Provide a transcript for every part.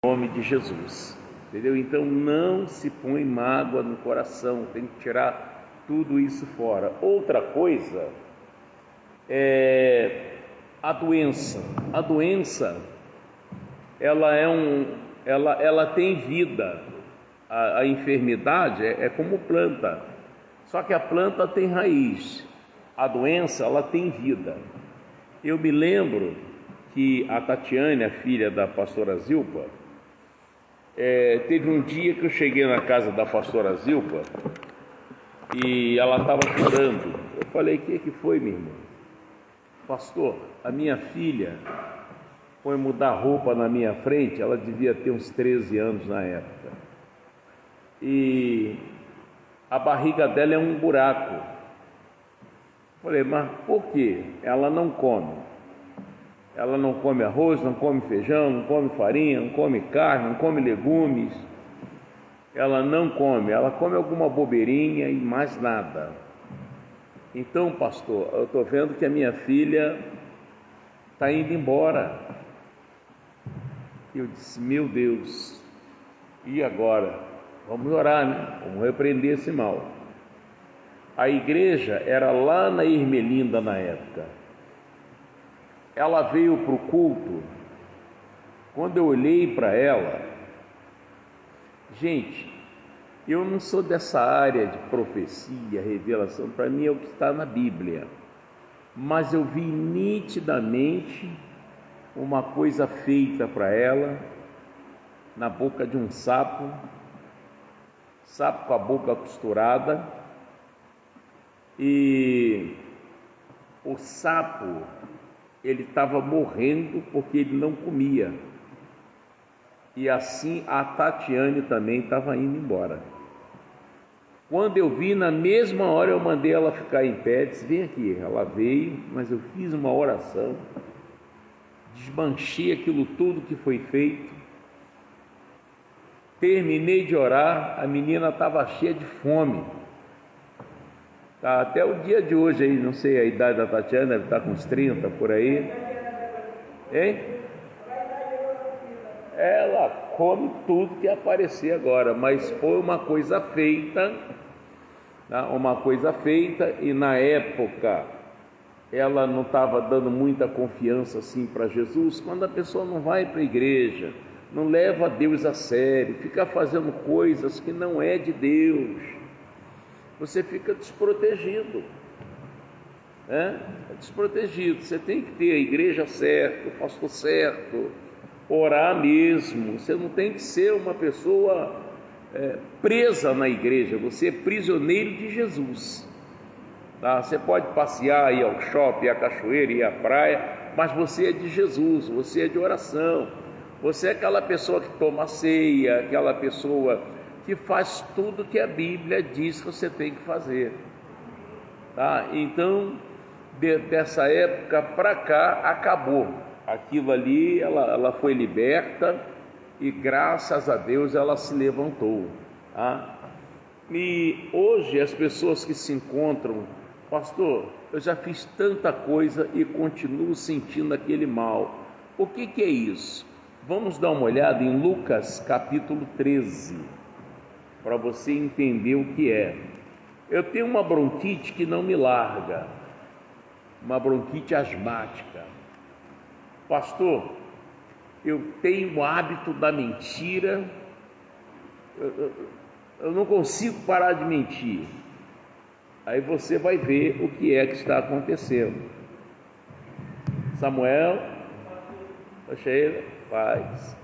nome de Jesus, entendeu? Então não se põe mágoa no coração, tem que tirar tudo isso fora. Outra coisa é a doença. A doença, ela tem vida. A enfermidade é como planta, só que a planta tem raiz. A doença, ela tem vida. Eu me lembro que a Tatiane, a filha da pastora Zilpa, teve um dia que eu cheguei na casa da pastora Zilpa e ela estava chorando. Eu falei: o que foi, minha irmã? Pastor, a minha filha foi mudar roupa na minha frente, ela devia ter uns 13 anos na época, e a barriga dela é um buraco. Falei: mas por quê? Ela não come. Ela não come arroz, não come feijão, não come farinha, não come carne, não come legumes. Ela não come, ela come alguma bobeirinha e mais nada. Então, pastor, eu estou vendo que a minha filha está indo embora. Eu disse: meu Deus, e agora? Vamos orar, né? Vamos repreender esse mal. A igreja era lá na Ermelinda na época. Ela veio para o culto. Quando eu olhei para ela, gente, eu não sou dessa área de profecia, revelação, para mim é o que está na Bíblia, mas eu vi nitidamente uma coisa feita para ela na boca de um sapo com a boca costurada, e o sapo, ele estava morrendo porque ele não comia. E assim a Tatiane também estava indo embora. Quando eu vi, na mesma hora eu mandei ela ficar em pé, disse: vem aqui. Ela veio, mas eu fiz uma oração, desmanchei aquilo tudo que foi feito, terminei de orar, a menina estava cheia de fome. Tá, até o dia de hoje aí, não sei a idade da Tatiana, deve estar com uns 30 por aí. Hein? Ela come tudo que aparecer agora, mas foi uma coisa feita, tá? Uma coisa feita, e na época ela não estava dando muita confiança assim para Jesus. Quando a pessoa não vai para a igreja, não leva Deus a sério, fica fazendo coisas que não é de Deus, você fica desprotegido, né? Desprotegido. Você tem que ter a igreja certa, o pastor certo, orar mesmo. Você não tem que ser uma pessoa presa na igreja, você é prisioneiro de Jesus, tá? Você pode passear, ir ao shopping, ir à cachoeira, ir à praia, mas você é de Jesus, você é de oração, você é aquela pessoa que toma ceia, aquela pessoa que faz tudo que a Bíblia diz que você tem que fazer, tá? Então, dessa época para cá, acabou aquilo ali. Ela foi liberta e graças a Deus ela se levantou, tá? E hoje as pessoas que se encontram: pastor, eu já fiz tanta coisa e continuo sentindo aquele mal, o que é isso? Vamos dar uma olhada em Lucas capítulo 13, para você entender o que é. Eu tenho uma bronquite que não me larga, uma bronquite asmática. Pastor, eu tenho o hábito da mentira, eu não consigo parar de mentir. Aí você vai ver o que é que está acontecendo. Samuel, Sheila, paz.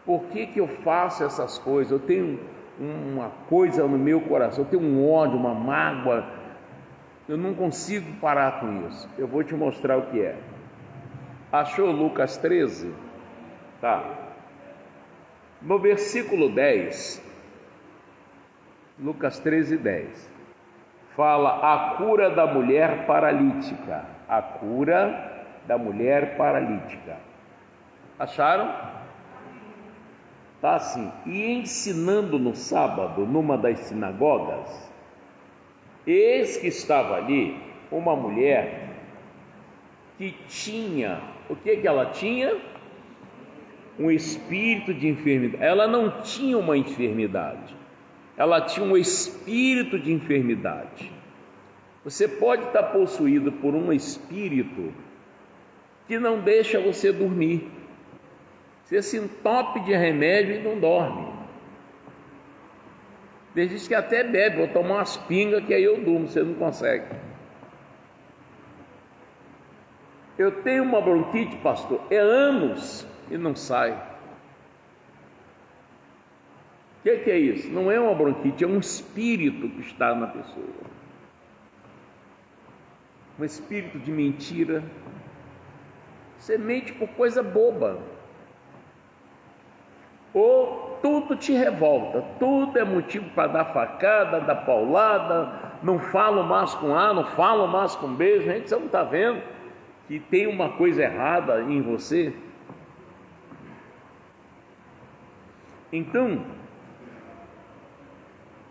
Por que eu faço essas coisas? Eu tenho uma coisa no meu coração, eu tenho um ódio, uma mágoa, eu não consigo parar com isso. Eu vou te mostrar o que é. Achou Lucas 13? Tá. No versículo 10, Lucas 13, 10, fala a cura da mulher paralítica. A cura da mulher paralítica. Acharam? Tá assim: e ensinando no sábado numa das sinagogas, eis que estava ali uma mulher que tinha, o que ela tinha? um espírito de enfermidade. Ela não tinha uma enfermidade, ela tinha um espírito de enfermidade. Você pode estar possuído por um espírito que não deixa você dormir. Você se entope de remédio e não dorme. Tem gente que até bebe, vou tomar umas pingas que aí eu durmo, você não consegue. Eu tenho uma bronquite, pastor, é anos e não sai. O que é isso? Não é uma bronquite, é um espírito que está na pessoa. Um espírito de mentira. Você mente por coisa boba. Ou tudo te revolta, tudo é motivo para dar facada, dar paulada, não falo mais com A, não falo mais com B. Gente, você não está vendo que tem uma coisa errada em você? Então,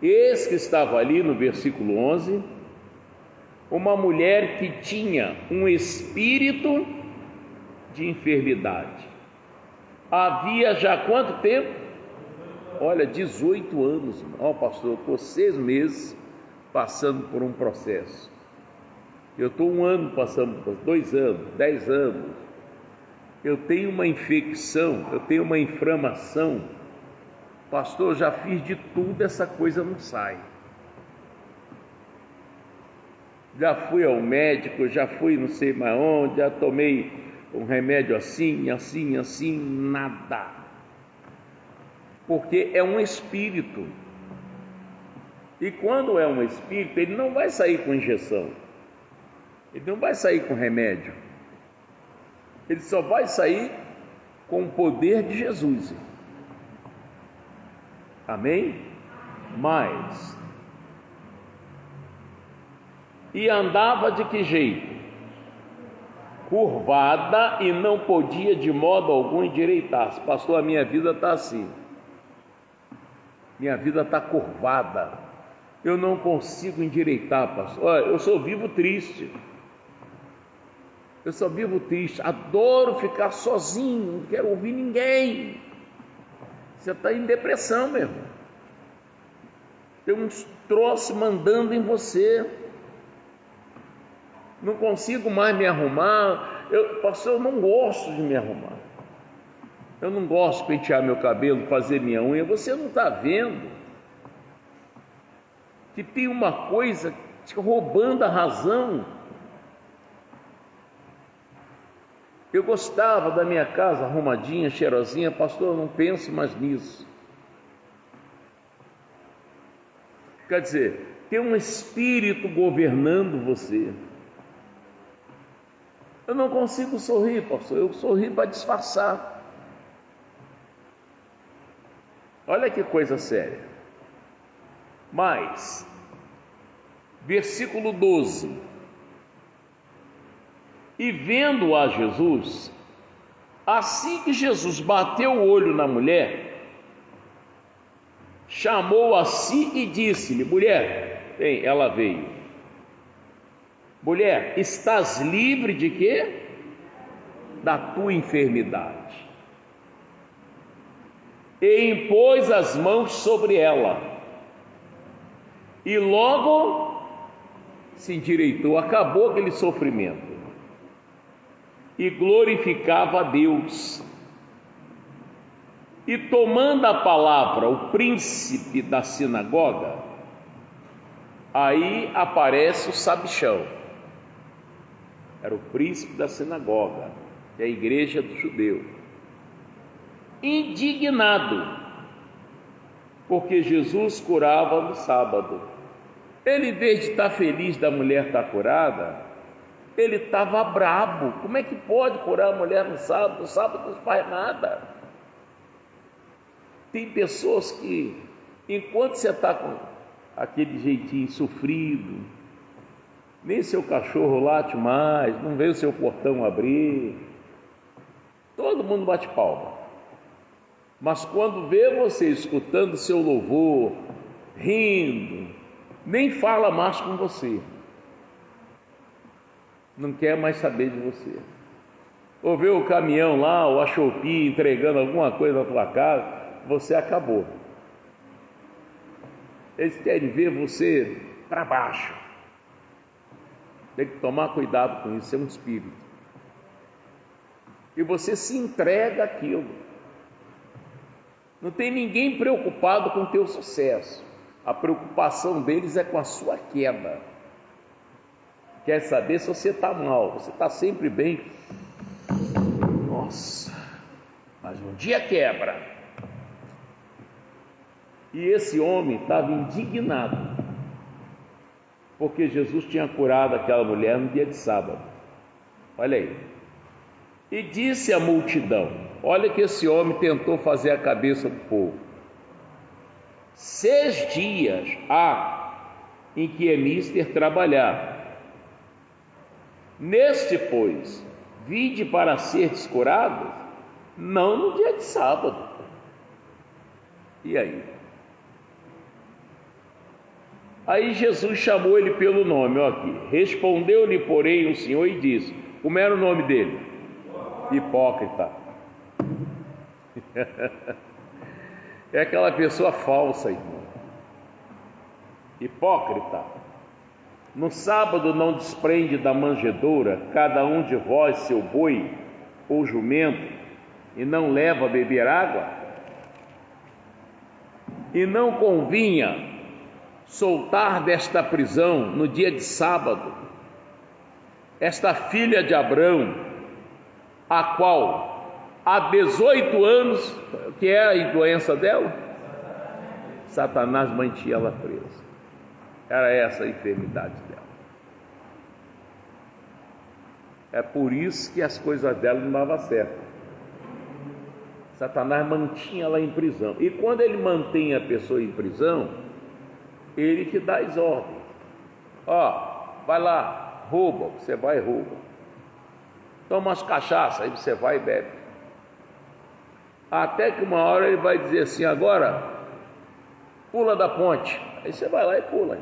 eis que estava ali no versículo 11, uma mulher que tinha um espírito de enfermidade. Havia já quanto tempo? Olha, 18 anos. Ó, pastor, eu estou 6 meses passando por um processo. Eu estou 1 ano passando por 2 anos, 10 anos. Eu tenho uma infecção, eu tenho uma inflamação. Pastor, eu já fiz de tudo, essa coisa não sai. Já fui ao médico, já fui não sei mais onde, já tomei um remédio assim, nada. Porque é um espírito. E quando é um espírito, ele não vai sair com injeção. Ele não vai sair com remédio. Ele só vai sair com o poder de Jesus. Amém? Mas, e andava de que jeito? Curvada e não podia de modo algum endireitar-se. Pastor, a minha vida está assim. Minha vida está curvada. Eu não consigo endireitar, pastor. Olha, eu só vivo triste. Eu só vivo triste. Adoro ficar sozinho. Não quero ouvir ninguém. Você está em depressão, meu irmão. Tem uns troços mandando em você. Não consigo mais me arrumar. Pastor, eu não gosto de me arrumar. Eu não gosto de pentear meu cabelo, fazer minha unha. Você não está vendo que tem uma coisa te roubando a razão. Eu gostava da minha casa arrumadinha, cheirosinha. Pastor, eu não penso mais nisso. Quer dizer, tem um espírito governando você. Eu não consigo sorrir, pastor. Eu sorri para disfarçar. Olha que coisa séria. Mas, versículo 12. E vendo a Jesus, assim que Jesus bateu o olho na mulher, chamou a si e disse-lhe: mulher, bem, ela veio. Mulher, estás livre de quê? Da tua enfermidade. E impôs as mãos sobre ela, e logo se endireitou, acabou aquele sofrimento, e glorificava a Deus. E tomando a palavra o príncipe da sinagoga, aí aparece o sabichão. Era o príncipe da sinagoga, que é a igreja do judeu, indignado, porque Jesus curava no sábado. Ele, em vez de estar feliz da mulher estar curada, ele estava brabo. Como é que pode curar a mulher no sábado? No sábado não faz nada. Tem pessoas que, enquanto você está com aquele jeitinho sofrido, nem seu cachorro late mais, não vê o seu portão abrir, todo mundo bate palma. Mas quando vê você escutando seu louvor, rindo, nem fala mais com você, não quer mais saber de você. ou ver o caminhão lá, ou a Shopee entregando alguma coisa na tua casa, você acabou. Eles querem ver você para baixo. Tem que tomar cuidado com isso, é um espírito. E você se entrega àquilo. Não tem ninguém preocupado com o teu sucesso. A preocupação deles é com a sua queda. Quer saber se você está mal, você está sempre bem. Nossa, mas um dia quebra. E esse homem estava indignado, porque Jesus tinha curado aquela mulher no dia de sábado. Olha aí. E disse à multidão, olha que esse homem tentou fazer a cabeça do povo. 6 dias há em que é mister trabalhar. Neste, pois, vinde para seres curados, não no dia de sábado. E aí? Aí Jesus chamou ele pelo nome, ó aqui. Respondeu-lhe, porém, o Senhor e disse, como era o nome dele? Hipócrita. É aquela pessoa falsa, irmão. Hipócrita. No sábado não desprende da manjedoura cada um de vós seu boi ou jumento e não leva a beber água? E não convinha soltar desta prisão no dia de sábado esta filha de Abraão, a qual há 18 anos, que é a doença dela? Satanás mantinha ela presa. Era essa a enfermidade dela. É por isso que as coisas dela não davam certo. Satanás mantinha ela em prisão. E quando ele mantém a pessoa em prisão, ele te dá as ordens. Ó, vai lá, rouba, você vai e rouba. Toma umas cachaças, aí você vai e bebe. Até que uma hora ele vai dizer assim, agora, pula da ponte. Aí você vai lá e pula.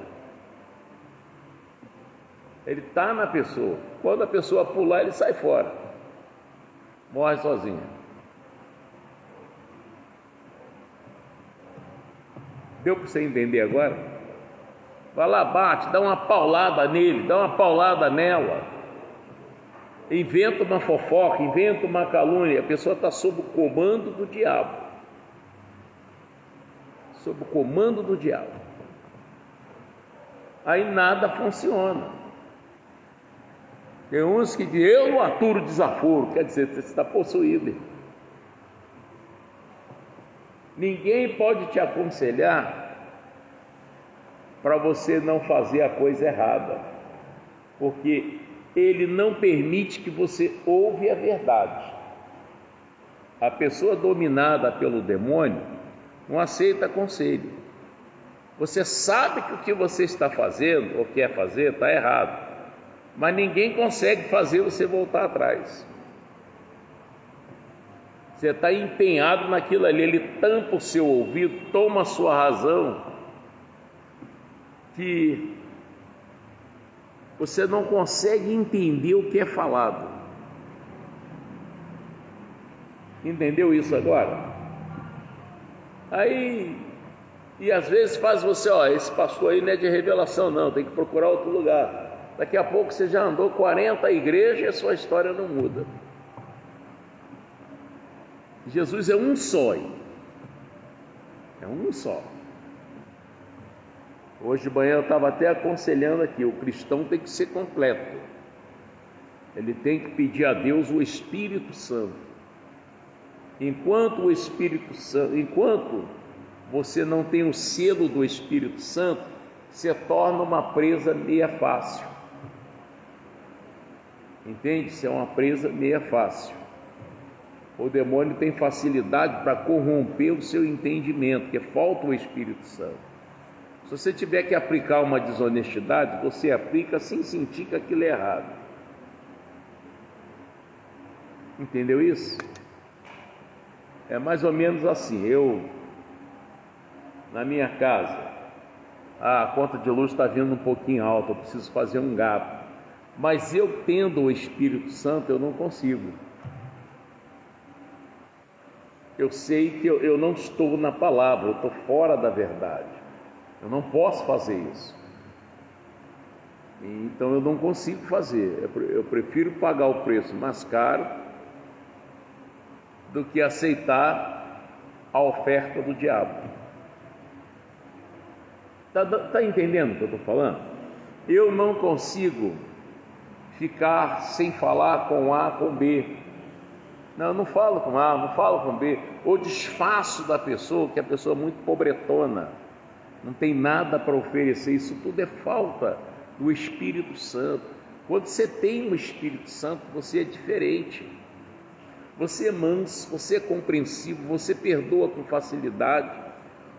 Ele está na pessoa. Quando a pessoa pular, ele sai fora. Morre sozinho. Deu para você entender agora? Vai lá, bate, dá uma paulada nele, dá uma paulada nela. Inventa uma fofoca, inventa uma calúnia. A pessoa está sob o comando do diabo. Sob o comando do diabo. Aí nada funciona. Tem uns que dizem, eu não aturo desaforo. Quer dizer, você está possuído. Ninguém pode te aconselhar para você não fazer a coisa errada, porque ele não permite que você ouve a verdade. A pessoa dominada pelo demônio não aceita conselho. Você sabe que o que você está fazendo ou quer fazer está errado, mas ninguém consegue fazer você voltar atrás. Você está empenhado naquilo ali, ele tampa o seu ouvido, toma a sua razão, que você não consegue entender o que é falado. Entendeu isso agora? Aí, e às vezes faz você, ó, esse pastor aí não é de revelação não, tem que procurar outro lugar. Daqui a pouco você já andou 40 igrejas e a sua história não muda. Jesus é um só. É um só. Hoje de manhã eu estava até aconselhando aqui, o cristão tem que ser completo. Ele tem que pedir a Deus o Espírito Santo. Enquanto você não tem o selo do Espírito Santo, se torna uma presa meia fácil. Entende? Isso é uma presa meia fácil. O demônio tem facilidade para corromper o seu entendimento, porque falta o Espírito Santo. Se você tiver que aplicar uma desonestidade, você aplica sem sentir que aquilo é errado. Entendeu isso? É mais ou menos assim. Eu, na minha casa, a conta de luz está vindo um pouquinho alta, eu preciso fazer um gasto. Mas eu tendo o Espírito Santo, eu não consigo. eu sei que eu não estou na palavra, eu estou fora da verdade. Eu não posso fazer isso. Então eu não consigo fazer. Eu prefiro pagar o preço mais caro do que aceitar a oferta do diabo. Tá entendendo o que eu estou falando? Eu não consigo ficar sem falar com A, com B. Não, eu não falo com A, não falo com B. Ou desfaço da pessoa, que a pessoa é muito pobretona, não tem nada para oferecer. Isso tudo é falta do Espírito Santo. Quando você tem o Espírito Santo, você é diferente. Você é manso, você é compreensivo, você perdoa com facilidade,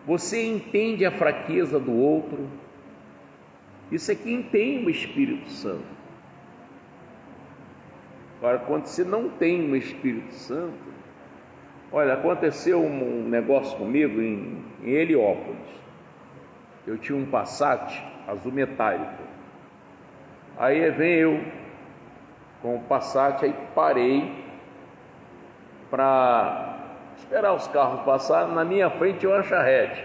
você entende a fraqueza do outro. Isso é quem tem o Espírito Santo. Agora, quando você não tem o Espírito Santo, olha, aconteceu um negócio comigo em Heliópolis. Eu tinha um Passat azul metálico. Aí vem eu com o Passat, aí parei para esperar os carros passarem. Na minha frente tinha uma charrete.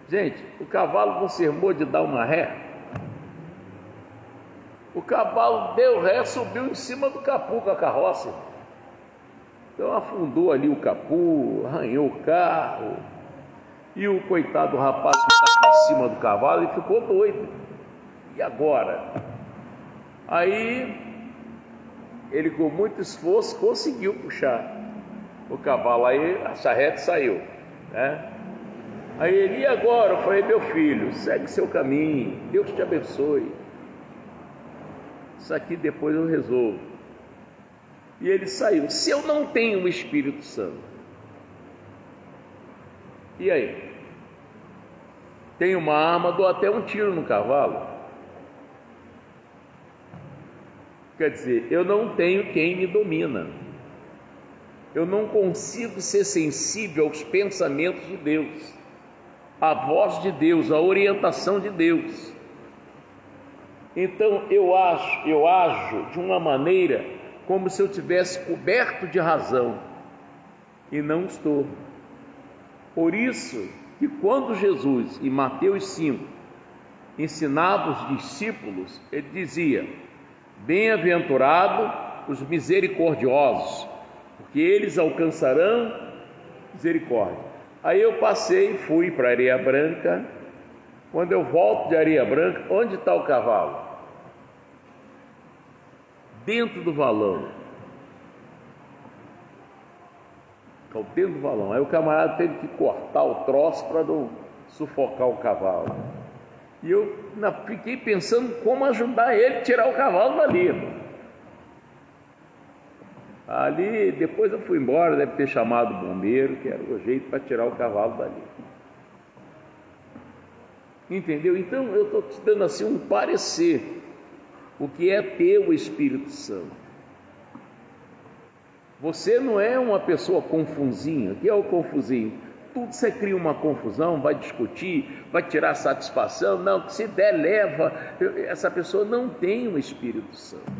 Gente, o cavalo não se armou de dar uma ré. O cavalo deu ré, subiu em cima do capô com a carroça. Então afundou ali o capô, arranhou o carro. E o coitado do rapaz que estava em cima do cavalo, ele ficou doido. E agora? Aí ele, com muito esforço, conseguiu puxar o cavalo. Aí a charrete saiu, né? Aí ele, e agora? Eu falei, meu filho, segue seu caminho, Deus te abençoe. Isso aqui depois eu resolvo. E ele saiu. Se eu não tenho o Espírito Santo, e aí? Tenho uma arma, dou até um tiro no cavalo. Quer dizer, eu não tenho quem me domina. Eu não consigo ser sensível aos pensamentos de Deus, à voz de Deus, à orientação de Deus. Então eu ajo de uma maneira como se eu tivesse coberto de razão, e não estou. Por isso que quando Jesus, em Mateus 5, ensinava os discípulos, ele dizia: bem-aventurados os misericordiosos, porque eles alcançarão misericórdia. Aí eu passei, fui para Areia Branca. Quando eu volto de Areia Branca, onde está o cavalo? Dentro do valão. Ficou dentro do valão. Aí o camarada teve que cortar o troço para não sufocar o cavalo. E eu fiquei pensando como ajudar ele a tirar o cavalo dali. Ali, depois eu fui embora, deve ter chamado o bombeiro, que era o jeito para tirar o cavalo dali. Entendeu? Então eu estou te dando assim um parecer, o que é ter o Espírito Santo. Você não é uma pessoa confusinha. O que é o confusinho? Tudo você cria uma confusão, vai discutir, vai tirar satisfação. Não, que se der, leva. Essa pessoa não tem o Espírito Santo.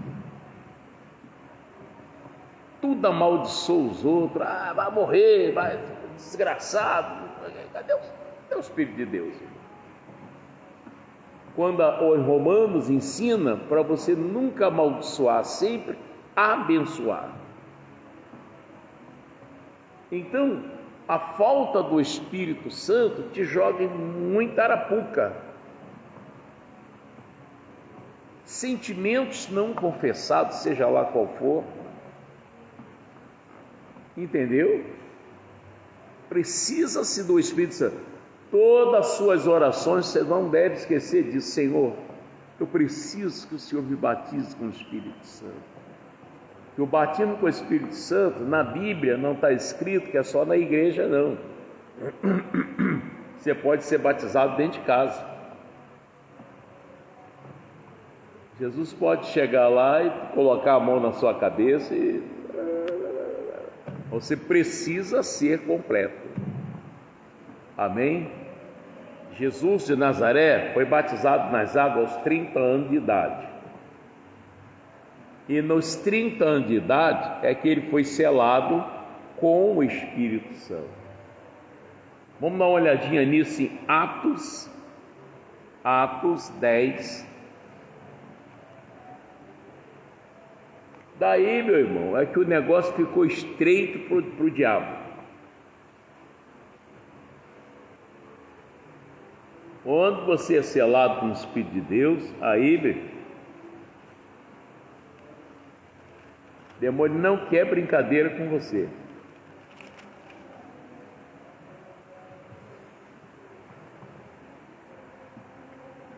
Tudo amaldiçoa os outros. Ah, vai morrer, vai, desgraçado. Cadê o Espírito de Deus? Quando o Romanos ensina para você nunca amaldiçoar, sempre abençoar. Então, a falta do Espírito Santo te joga em muita arapuca. Sentimentos não confessados, seja lá qual for. Entendeu? Precisa-se do Espírito Santo. Todas as suas orações, você não deve esquecer disso. Senhor, eu preciso que o Senhor me batize com o Espírito Santo. Que o batismo com o Espírito Santo, na Bíblia não está escrito que é só na igreja, não. Você pode ser batizado dentro de casa. Jesus pode chegar lá e colocar a mão na sua cabeça e você precisa ser completo. Amém? Jesus de Nazaré foi batizado nas águas aos 30 anos de idade. E nos 30 anos de idade é que ele foi selado com o Espírito Santo. Vamos dar uma olhadinha nisso em Atos 10. Daí, meu irmão, é que o negócio ficou estreito para o diabo. Quando você é selado com o Espírito de Deus, aí, meu, o demônio não quer brincadeira com você.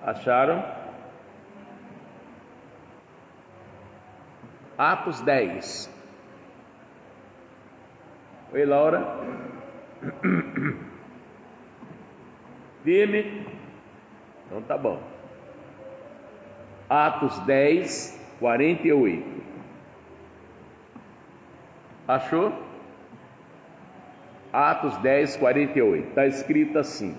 Acharam? Atos 10. Oi, Laura. Firme? Então tá bom. Atos 10, 48. Achou? Atos 10, 48. Está escrito assim: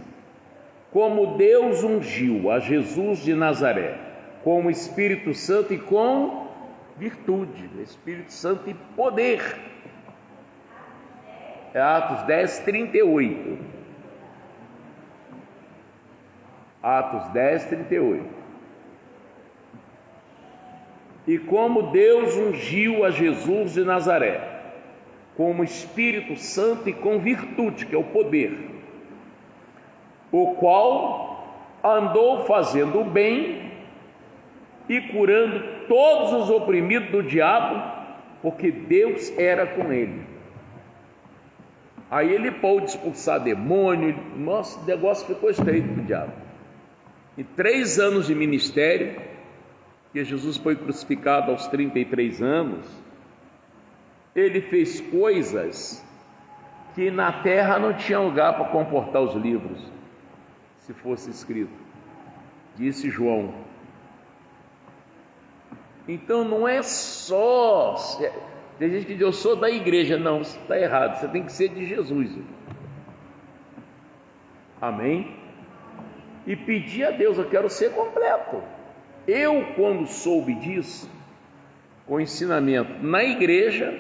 como Deus ungiu a Jesus de Nazaré com o Espírito Santo e com virtude, Espírito Santo e poder. É Atos 10, 38. Atos 10, 38. E como Deus ungiu a Jesus de Nazaré com o Espírito Santo e com virtude, que é o poder, o qual andou fazendo o bem e curando todos os oprimidos do diabo, porque Deus era com ele. Aí ele pôde expulsar demônio. Nossa, o negócio ficou estreito para o diabo. Em 3 anos de ministério, que Jesus foi crucificado aos 33 anos, ele fez coisas que na terra não tinha lugar para comportar os livros, se fosse escrito, disse João. Então não é só, tem gente que diz, eu sou da igreja. Não, você está errado, você tem que ser de Jesus. Amém? E pedir a Deus, eu quero ser completo. Eu, quando soube disso, com o ensinamento na igreja,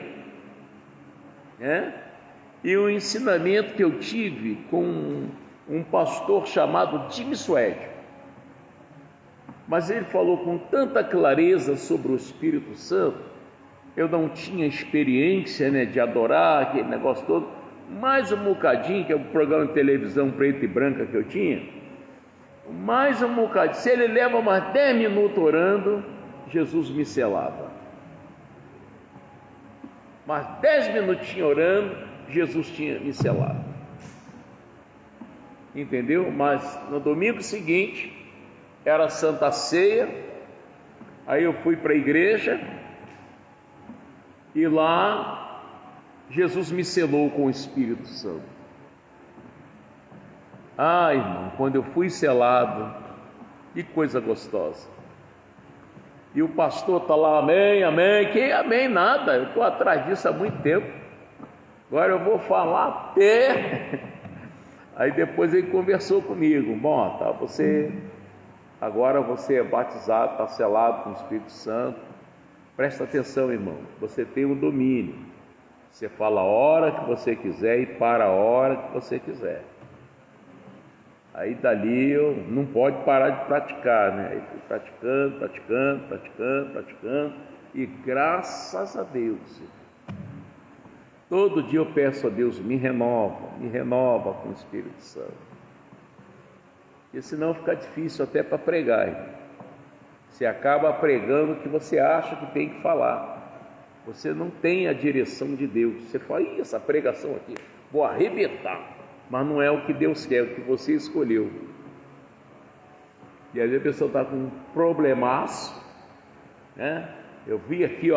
e o ensinamento que eu tive com um pastor chamado Tim Swed, mas ele falou com tanta clareza sobre o Espírito Santo, eu não tinha experiência, de adorar aquele negócio todo, mais um bocadinho, que é um programa de televisão preto e branca que eu tinha, mais um bocadinho, se ele leva mais 10 minutos orando, Jesus me selava. Mais 10 minutinhos orando, Jesus tinha me selado. Entendeu? Mas no domingo seguinte, era Santa Ceia, aí eu fui para a igreja, e lá Jesus me selou com o Espírito Santo. Ah, irmão, quando eu fui selado, que coisa gostosa. E o pastor está lá, amém, amém. Que amém nada, eu estou atrás disso há muito tempo. Agora eu vou falar até. Aí depois ele conversou comigo. Bom, tá, agora você é batizado, está selado com o Espírito Santo. Presta atenção, irmão, você tem o domínio. Você fala a hora que você quiser e para a hora que você quiser. Aí dali não pode parar de praticar, Aí fui praticando, e graças a Deus, todo dia eu peço a Deus, me renova com o Espírito Santo, porque senão fica difícil até para pregar, irmão. Você acaba pregando o que você acha que tem que falar, você não tem a direção de Deus, você fala, essa pregação aqui, vou arrebentar. Mas não é o que Deus quer, é o que você escolheu. E aí a pessoa está com um problemaço, Eu vi aqui,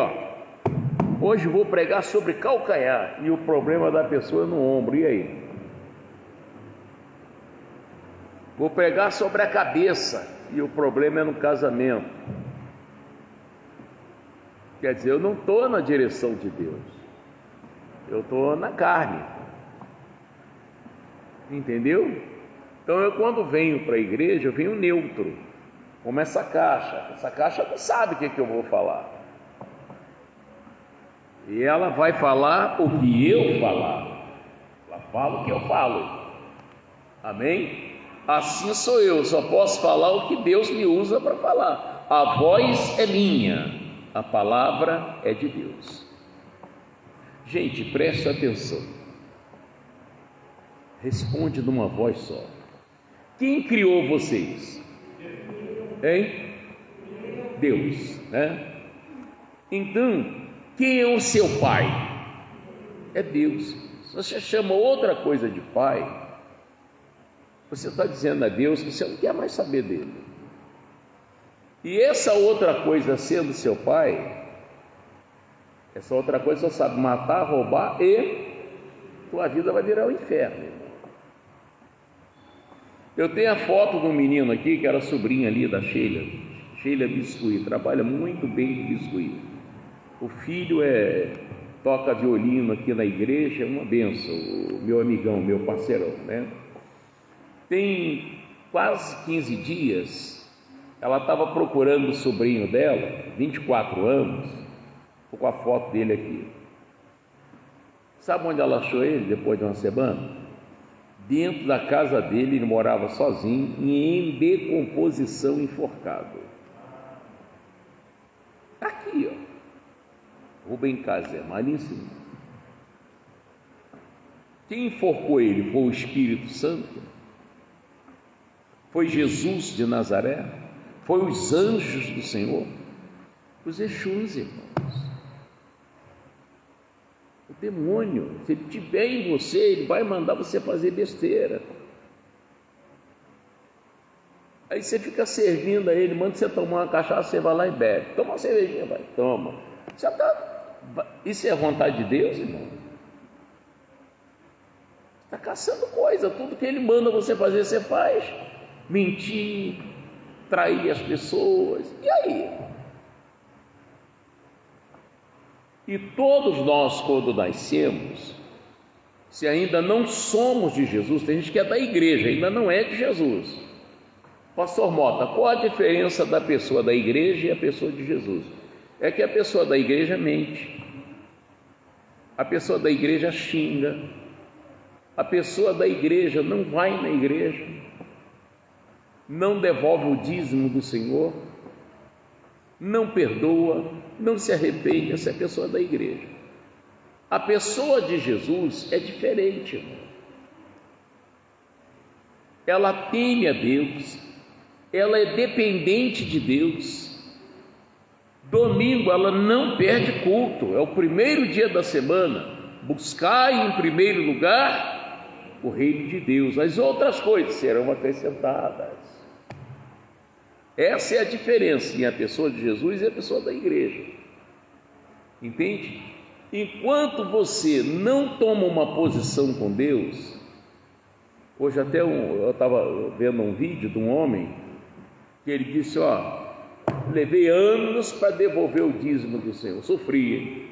hoje vou pregar sobre calcanhar, e o problema da pessoa é no ombro, e aí? Vou pregar sobre a cabeça, e o problema é no casamento. Quer dizer, eu não estou na direção de Deus, eu estou na carne. Entendeu? Então eu, quando venho para a igreja, eu venho neutro, como essa caixa não sabe o que eu vou falar. E ela vai falar o que eu falar. Ela fala o que eu falo. Amém? Assim sou eu, só posso falar o que Deus me usa para falar. A voz é minha, a palavra é de Deus. Gente, preste atenção. Responde numa voz só. Quem criou vocês? Hein? Deus, né? Então, quem é o seu pai? É Deus. Se você chama outra coisa de pai, você está dizendo a Deus que você não quer mais saber dele. E essa outra coisa sendo seu pai, essa outra coisa só sabe matar, roubar e tua vida vai virar um inferno, irmão. Eu tenho a foto de um menino aqui que era sobrinha ali da Sheila Biscuit, trabalha muito bem de biscuit. O filho toca violino aqui na igreja, é uma benção, o meu amigão, meu parceirão, né? Tem quase 15 dias, ela estava procurando o sobrinho dela, 24 anos, estou com a foto dele aqui. Sabe onde ela achou ele depois de uma semana? Dentro da casa dele, ele morava sozinho e em decomposição, enforcado. Aqui, ó, Rubem Casem, ali em cima. Quem enforcou ele? Foi o Espírito Santo? Foi Jesus de Nazaré? Foi os anjos do Senhor? Os Exus, irmãos. O demônio, se ele estiver em você, ele vai mandar você fazer besteira. Aí você fica servindo a ele, manda você tomar uma cachaça, você vai lá e bebe. Toma uma cervejinha, vai, toma. Isso é vontade de Deus, irmão? Está caçando coisa, tudo que ele manda você fazer, você faz. Mentir, trair as pessoas, e aí? E todos nós, quando nascemos, se ainda não somos de Jesus, tem gente que é da igreja, ainda não é de Jesus. Pastor Mota, qual a diferença da pessoa da igreja e a pessoa de Jesus? É que a pessoa da igreja mente, a pessoa da igreja xinga, a pessoa da igreja não vai na igreja, não devolve o dízimo do Senhor, não perdoa, não se arrepende. Essa é a pessoa da igreja. A pessoa de Jesus é diferente, irmão. Ela teme a Deus, ela é dependente de Deus. Domingo ela não perde culto, é o primeiro dia da semana. Buscai em primeiro lugar o reino de Deus, as outras coisas serão acrescentadas. Essa é a diferença entre a pessoa de Jesus e a pessoa da igreja. Entende? Enquanto você não toma uma posição com Deus, hoje até eu estava vendo um vídeo de um homem que ele disse, levei anos para devolver o dízimo do Senhor, sofri,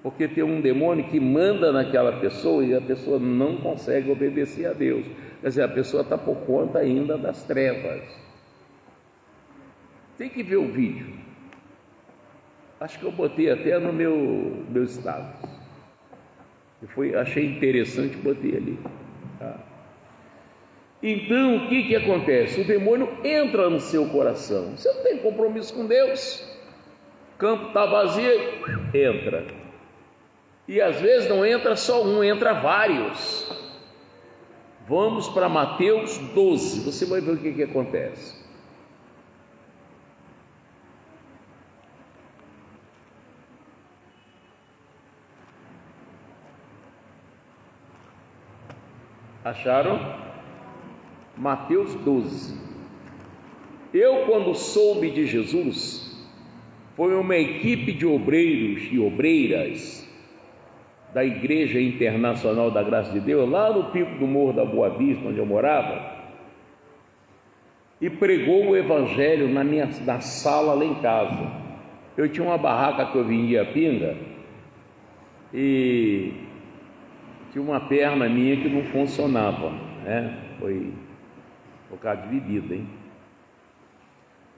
porque tem um demônio que manda naquela pessoa e a pessoa não consegue obedecer a Deus. Quer dizer, a pessoa está por conta ainda das trevas. Tem que ver o vídeo. Acho que eu botei até no meu status. Achei interessante, botei ali. Tá? Então, o que acontece? O demônio entra no seu coração. Você não tem compromisso com Deus. O campo está vazio, entra. E às vezes não entra só um, entra vários. Vamos para Mateus 12. Você vai ver o que acontece. Acharam? Mateus 12. Eu, quando soube de Jesus, foi uma equipe de obreiros e obreiras da Igreja Internacional da Graça de Deus, lá no pico do Morro da Boa Vista, onde eu morava, e pregou o Evangelho na sala lá em casa. Eu tinha uma barraca que eu vendia pinga e tinha uma perna minha que não funcionava, né? Foi por causa de bebida, hein?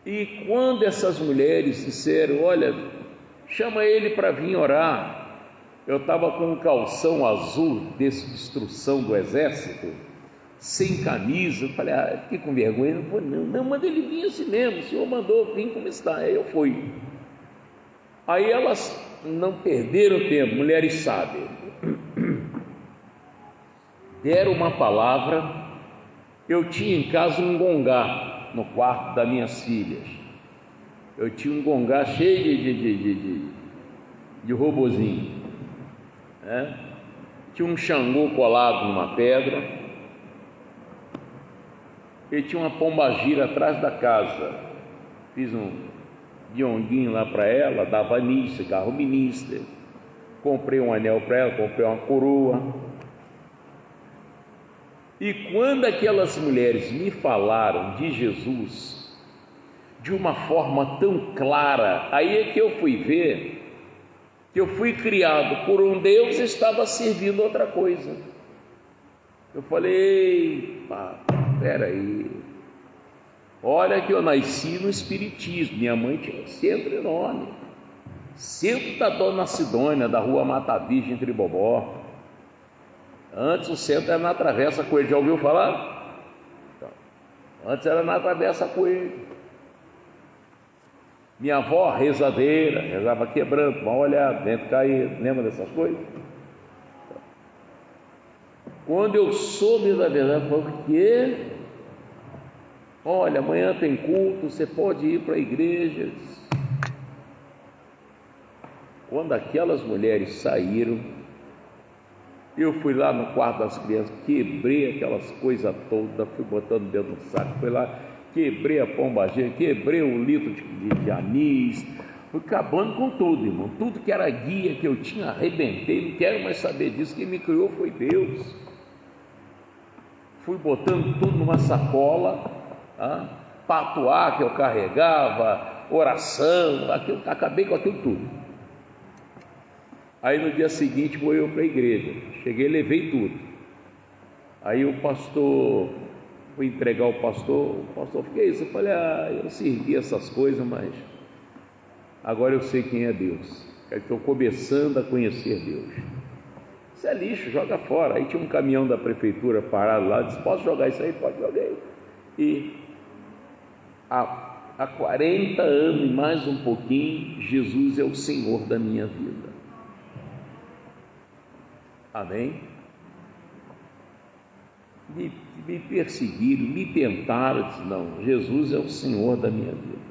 E quando essas mulheres disseram, olha, chama ele para vir orar. Eu estava com um calção azul desse de instrução do exército, sem camisa. Eu falei, fiquei com vergonha. Não vou não, manda ele vir assim mesmo, o senhor mandou vir como está. Aí eu fui. Aí elas não perderam tempo, mulheres sábias, deram uma palavra. Eu tinha em casa um gongá no quarto das minhas filhas. Eu tinha um gongá cheio de robozinho, né? Tinha um xangô colado numa pedra, e tinha uma pombagira atrás da casa. Fiz um guionguinho lá para ela, dava anis, cigarro ministro, comprei um anel para ela, comprei uma coroa. E quando aquelas mulheres me falaram de Jesus de uma forma tão clara, aí é que eu fui ver que eu fui criado por um Deus e estava servindo outra coisa. Eu falei, peraí, olha que eu nasci no Espiritismo. Minha mãe tinha um centro enorme, centro da Dona Sidônia, da rua Mata Virgem, entre Bobó. Antes o centro era na Travessa Coelho. Já ouviu falar? Então, antes era na Travessa Coelho. Minha avó rezadeira, rezava quebrando, mal olhado, dentro caído. Lembra dessas coisas? Quando eu soube da verdade, eu falei, o quê? Olha, amanhã tem culto, você pode ir para a igreja. Quando aquelas mulheres saíram, eu fui lá no quarto das crianças, quebrei aquelas coisas todas, fui botando dentro do saco, fui lá, quebrei a pombagira, quebrei um litro de anis, fui acabando com tudo, irmão. Tudo que era guia que eu tinha, arrebentei, não quero mais saber disso. Quem me criou foi Deus. Fui botando tudo numa sacola, patuá que eu carregava, oração, acabei com aquilo tudo. Aí no dia seguinte vou eu para a igreja, cheguei, levei tudo. Aí o pastor, fui entregar o pastor fiquei isso, eu falei, eu servi essas coisas, mas agora eu sei quem é Deus, estou começando a conhecer Deus. Isso é lixo, joga fora. Aí tinha um caminhão da prefeitura parado lá, disse, posso jogar isso aí? Pode, joguei. E há 40 anos e mais um pouquinho, Jesus é o Senhor da minha vida. Amém? Me perseguiram, me tentaram, disse, não, Jesus é o Senhor da minha vida.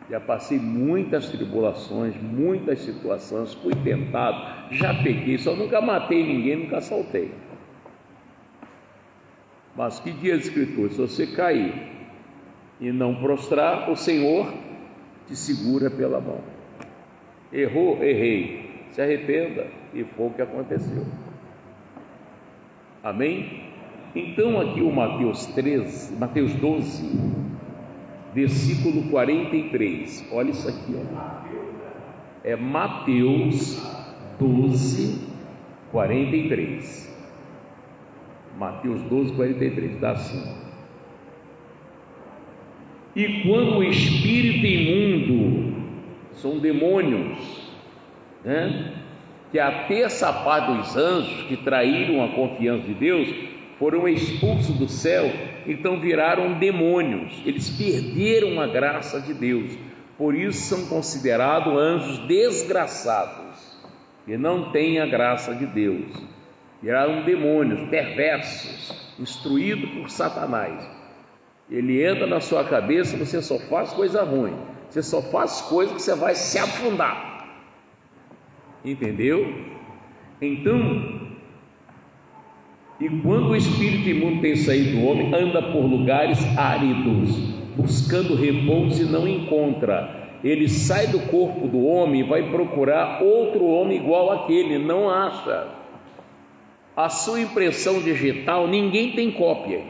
Já passei muitas tribulações, muitas situações, fui tentado, já pequei, só nunca matei ninguém, nunca assaltei. Mas que diz a Escritura, se você cair e não prostrar, o Senhor te segura pela mão. Errou, errei. Se arrependa, e foi o que aconteceu. Amém? Então aqui o Mateus 12, versículo 43, olha isso aqui, é Mateus 12, 43. Mateus 12, 43, está assim: e quando o espírito imundo, são demônios, né? Que a terça parte dos anjos que traíram a confiança de Deus foram expulsos do céu, então viraram demônios. Eles perderam a graça de Deus, por isso são considerados anjos desgraçados, que não têm a graça de Deus. Viraram demônios perversos, instruídos por Satanás. Ele entra na sua cabeça, você só faz coisa ruim, você só faz coisa que você vai se afundar. Entendeu? Então, e quando o espírito imundo tem saído do homem, anda por lugares áridos, buscando repouso e não encontra. Ele sai do corpo do homem e vai procurar outro homem igual àquele, não acha. A sua impressão digital, ninguém tem cópia.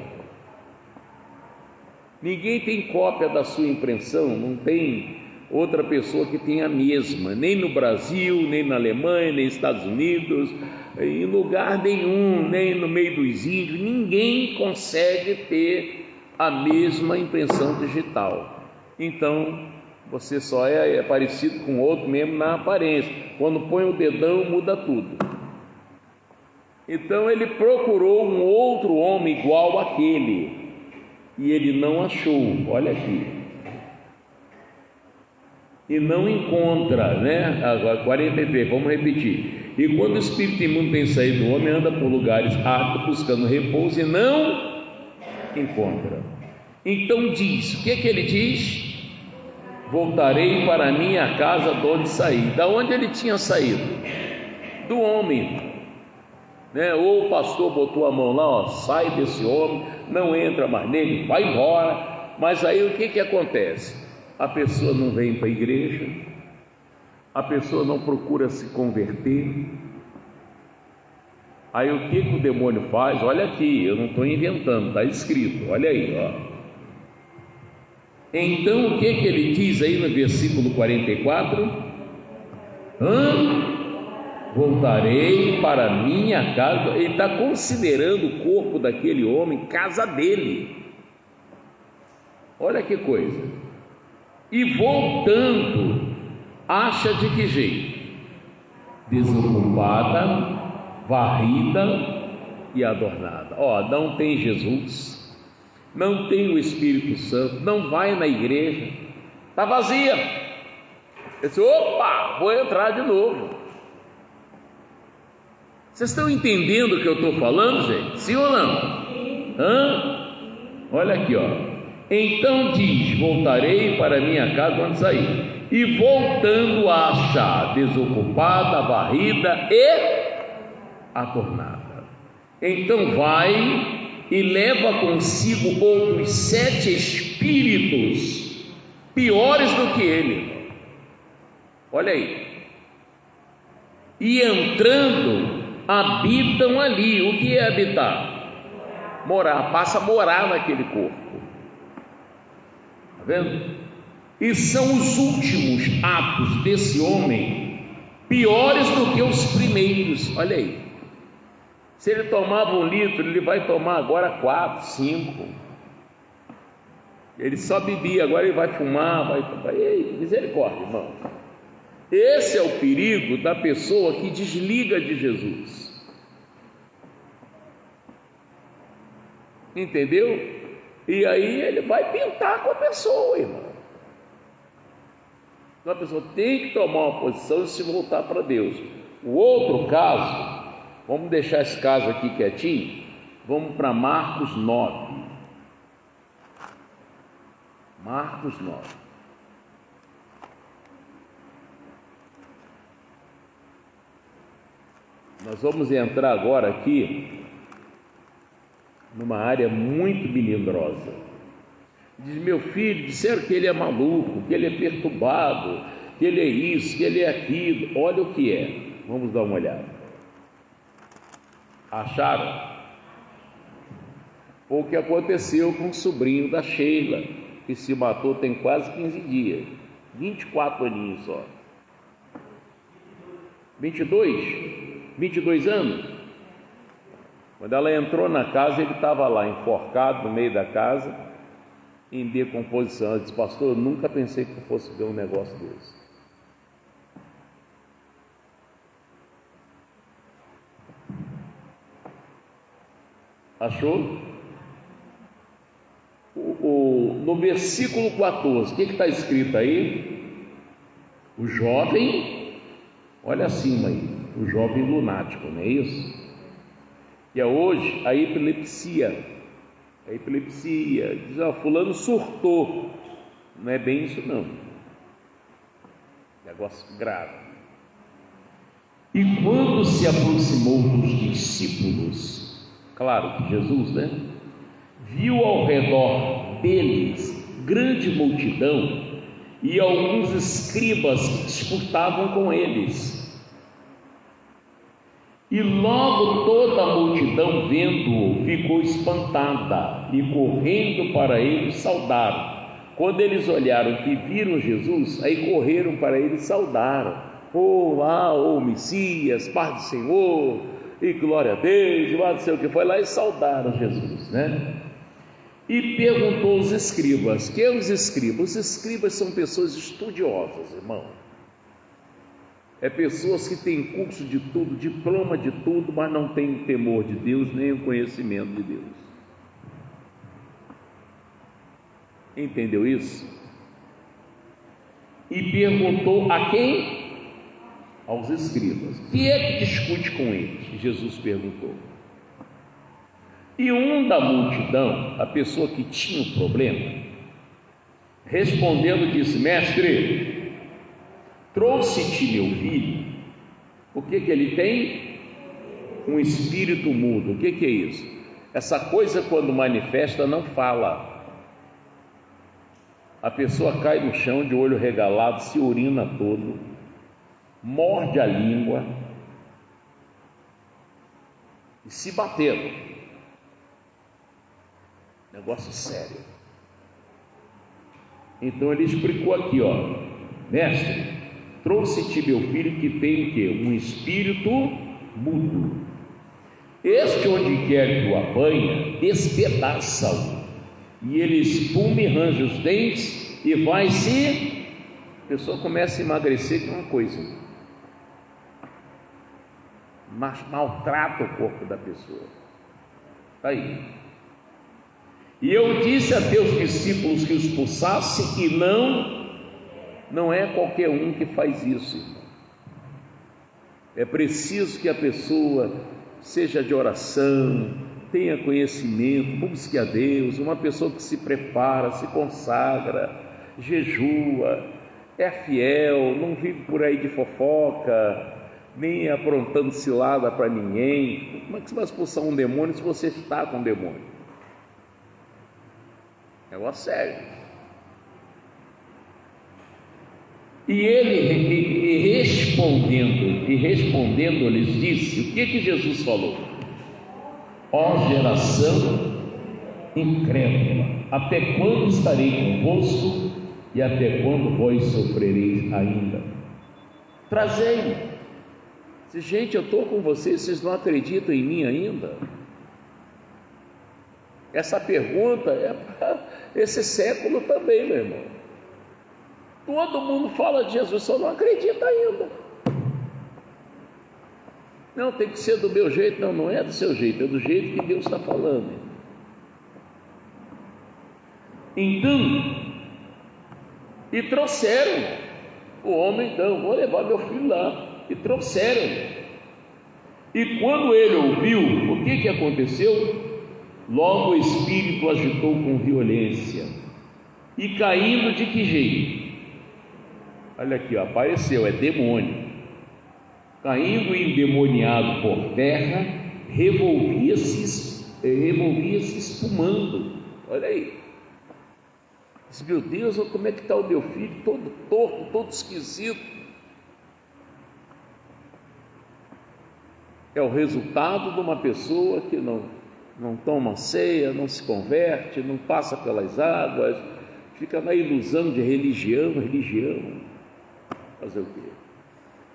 Ninguém tem cópia da sua impressão, não tem outra pessoa que tenha a mesma, nem no Brasil, nem na Alemanha, nem nos Estados Unidos, em lugar nenhum, nem no meio dos índios, ninguém consegue ter a mesma impressão digital. Então, Você só é parecido com outro mesmo na aparência. Quando põe o dedão, muda tudo. Então ele procurou um outro homem igual àquele, e ele não achou. Olha aqui. E não encontra, né? Agora 43, vamos repetir. E quando o espírito imundo tem saído do homem, anda por lugares áridos, buscando repouso, e não encontra. Então diz, o que é que ele diz? Voltarei para a minha casa de onde saí. Da onde ele tinha saído? Do homem, né? Ou o pastor botou a mão lá, ó, sai desse homem, não entra mais nele, vai embora. Mas aí o que acontece? A pessoa não vem para a igreja, a pessoa não procura se converter. Aí o que o demônio faz? Olha aqui, eu não estou inventando, está escrito, olha aí, ó. Então o que ele diz aí no versículo 44? Voltarei para minha casa. Ele está considerando o corpo daquele homem casa dele. Olha que coisa. E voltando, acha de que jeito? Desocupada, varrida e adornada. Ó, não tem Jesus, não tem o Espírito Santo, não vai na igreja, está vazia. Eu disse, opa, vou entrar de novo. Vocês estão entendendo o que eu estou falando, gente? Sim ou não? Olha aqui, ó. Então diz, voltarei para minha casa onde saí, e voltando a achar desocupada, varrida e adornada. Então vai e leva consigo outros 7 espíritos piores do que ele. Olha aí. E entrando, habitam ali. O que é habitar? Morar, passa a morar naquele corpo. Está vendo? E são os últimos atos desse homem piores do que os primeiros. Olha aí. Se ele tomava 1 litro, ele vai tomar agora 4, 5. Ele só bebia, agora ele vai fumar, vai. Ei, misericórdia, irmão. Esse é o perigo da pessoa que desliga de Jesus. Entendeu? E aí ele vai pintar com a pessoa, irmão. Então a pessoa tem que tomar uma posição e se voltar para Deus. O outro caso, vamos deixar esse caso aqui quietinho, vamos para Marcos 9. Marcos 9. Nós vamos entrar agora aqui numa área muito melindrosa. Diz, meu filho, disseram que ele é maluco, que ele é perturbado, que ele é isso, que ele é aquilo. Olha o que é. Vamos dar uma olhada. Acharam? O que aconteceu com o sobrinho da Sheila, que se matou tem quase 15 dias, 24 aninhos só. 22 anos. Quando ela entrou na casa, ele estava lá enforcado no meio da casa, em decomposição. Ela disse, pastor, eu nunca pensei que eu fosse ver um negócio desse. Achou? No versículo 14, o que está escrito aí? O jovem, olha acima aí, o jovem lunático, não é isso? Que é hoje a epilepsia. A epilepsia, diz, fulano surtou. Não é bem isso não. Negócio grave. E quando se aproximou dos discípulos, claro que Jesus, né? Viu ao redor deles grande multidão e alguns escribas que disputavam com eles. E logo toda a multidão, vendo-o, ficou espantada e correndo para ele saudaram. Quando eles olharam que viram Jesus, aí correram para ele e saudaram. Oh Messias, Pai do Senhor, e glória a Deus, não sei o que, foi lá e saudaram Jesus, né? E perguntou aos escribas. Que é os escribas? Os escribas são pessoas estudiosas, irmão. É pessoas que têm curso de tudo, diploma de tudo, mas não têm temor de Deus, nem o conhecimento de Deus. Entendeu isso? E perguntou a quem? Aos escribas. Quem é que discute com eles? Jesus perguntou. E um da multidão, a pessoa que tinha o problema, respondendo disse: mestre, trouxe-te meu filho. O que ele tem? Um espírito mudo. O que é isso? Essa coisa, quando manifesta, não fala. A pessoa cai no chão de olho regalado, se urina todo, morde a língua e se batendo. Negócio sério. Então ele explicou aqui, mestre, trouxe-te meu filho que tem o quê? Um espírito mudo. Este, onde quer que o apanha, despedaça-o, e ele espuma e range os dentes e vai se... A pessoa começa a emagrecer com uma coisa, mas maltrata o corpo da pessoa. Está aí. E eu disse a teus discípulos que os expulsasse, e não é qualquer um que faz isso, irmão. É preciso que a pessoa seja de oração, tenha conhecimento, busque a Deus, uma pessoa que se prepara, se consagra, jejua, é fiel, não vive por aí de fofoca, nem aprontando cilada para ninguém. Como é que você vai expulsar um demônio se você está com um demônio? Negócio sério. E ele respondendo lhes disse: o que Jesus falou? Ó geração incrédula, até quando estarei convosco e até quando vós sofrereis ainda? Trazei-me. Gente, eu estou com vocês, vocês não acreditam em mim ainda? Essa pergunta é para esse século também, meu irmão. Todo mundo fala de Jesus, só não acredita ainda. Não, tem que ser do meu jeito. Não é do seu jeito, é do jeito que Deus está falando. Então, e trouxeram o homem. Então, vou levar meu filho lá. E trouxeram. E quando ele ouviu, o que aconteceu? Logo o espírito agitou com violência, e caindo de que jeito? Olha aqui, apareceu, é demônio. Caindo endemoniado por terra, revolvia-se espumando. Olha aí. Diz: meu Deus, como é que está o meu filho? Todo torto, todo esquisito. É o resultado de uma pessoa que não toma ceia, não se converte, não passa pelas águas, fica na ilusão de religião. Fazer o quê?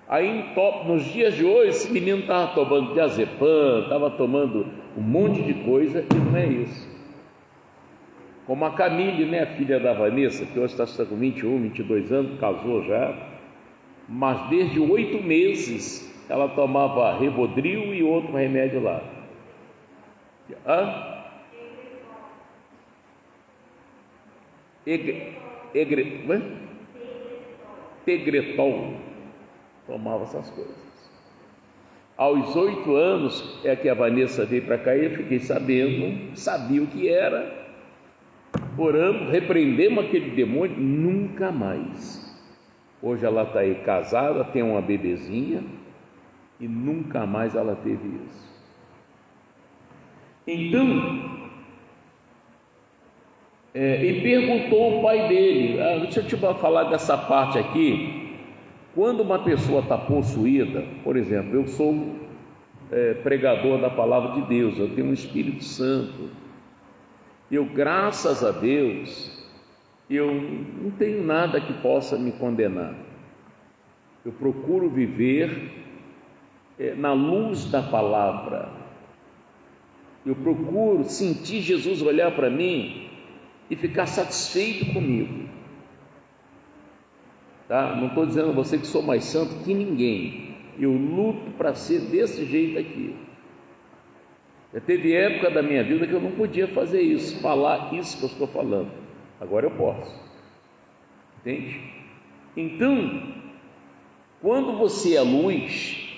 Aí, nos dias de hoje, esse menino estava tomando diazepam, estava tomando um monte de coisa, e não é isso. Como a Camille, né, a filha da Vanessa, que hoje está com 21, 22 anos, casou já, mas desde 8 meses ela tomava Rivotril e outro remédio lá. Tegretol, tomava essas coisas. Aos 8 anos é que a Vanessa veio para cá e eu fiquei sabendo, sabia o que era. Oramos, repreendemos aquele demônio, nunca mais. Hoje ela está aí casada, tem uma bebezinha e nunca mais ela teve isso. Então, e perguntou o pai dele, deixa eu te falar dessa parte aqui. Quando uma pessoa está possuída, por exemplo, eu sou pregador da palavra de Deus, eu tenho um Espírito Santo, eu, graças a Deus, eu não tenho nada que possa me condenar. Eu procuro viver na luz da palavra. Eu procuro sentir Jesus olhar para mim e ficar satisfeito comigo. Tá? Não estou dizendo a você que sou mais santo que ninguém. Eu luto para ser desse jeito aqui. Já teve época da minha vida que eu não podia fazer isso, falar isso que eu estou falando. Agora eu posso. Entende? Então, quando você é luz,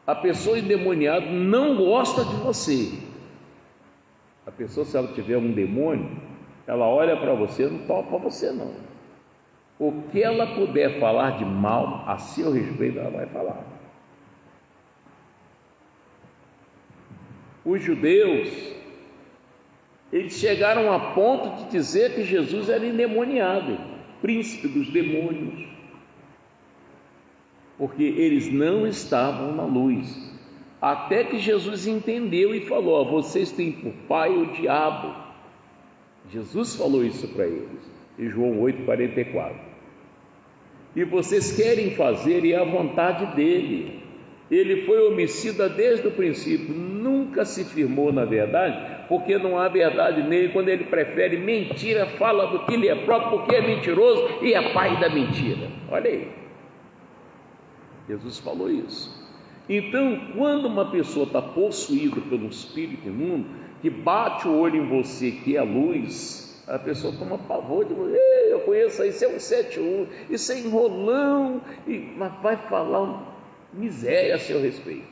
a pessoa endemoniada não gosta de você. A pessoa, se ela tiver um demônio, ela olha para você, não topa você não. O que ela puder falar de mal a seu respeito, ela vai falar. Os judeus, eles chegaram a ponto de dizer que Jesus era endemoniado, príncipe dos demônios, porque eles não estavam na luz. Até que Jesus entendeu e falou: vocês têm por pai o diabo. Jesus falou isso para eles, em João 8,44. E vocês querem fazer e é a vontade dele. Ele foi homicida desde o princípio, nunca se firmou na verdade, porque não há verdade nele. Quando ele prefere mentira, fala do que lhe é próprio, porque é mentiroso e é pai da mentira. Olha aí, Jesus falou isso. Então, quando uma pessoa está possuída pelo espírito imundo, que bate o olho em você, que é a luz, a pessoa toma pavor de você. Eu conheço isso, é um 71, isso é enrolão, mas vai falar miséria a seu respeito.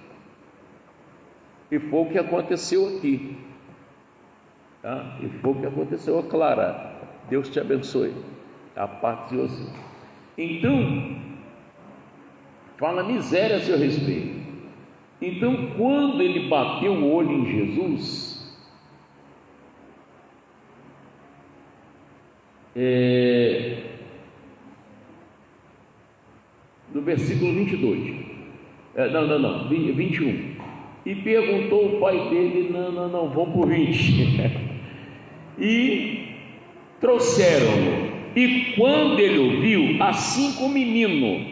E foi o que aconteceu aqui, tá? E foi o que aconteceu, Clara. Deus te abençoe, a parte de você. Então, fala miséria a seu respeito. Então, quando ele bateu o olho em Jesus, no versículo 22, 21, e perguntou o pai dele, não, vamos por 20, e trouxeram-no, e quando ele ouviu, assim que o menino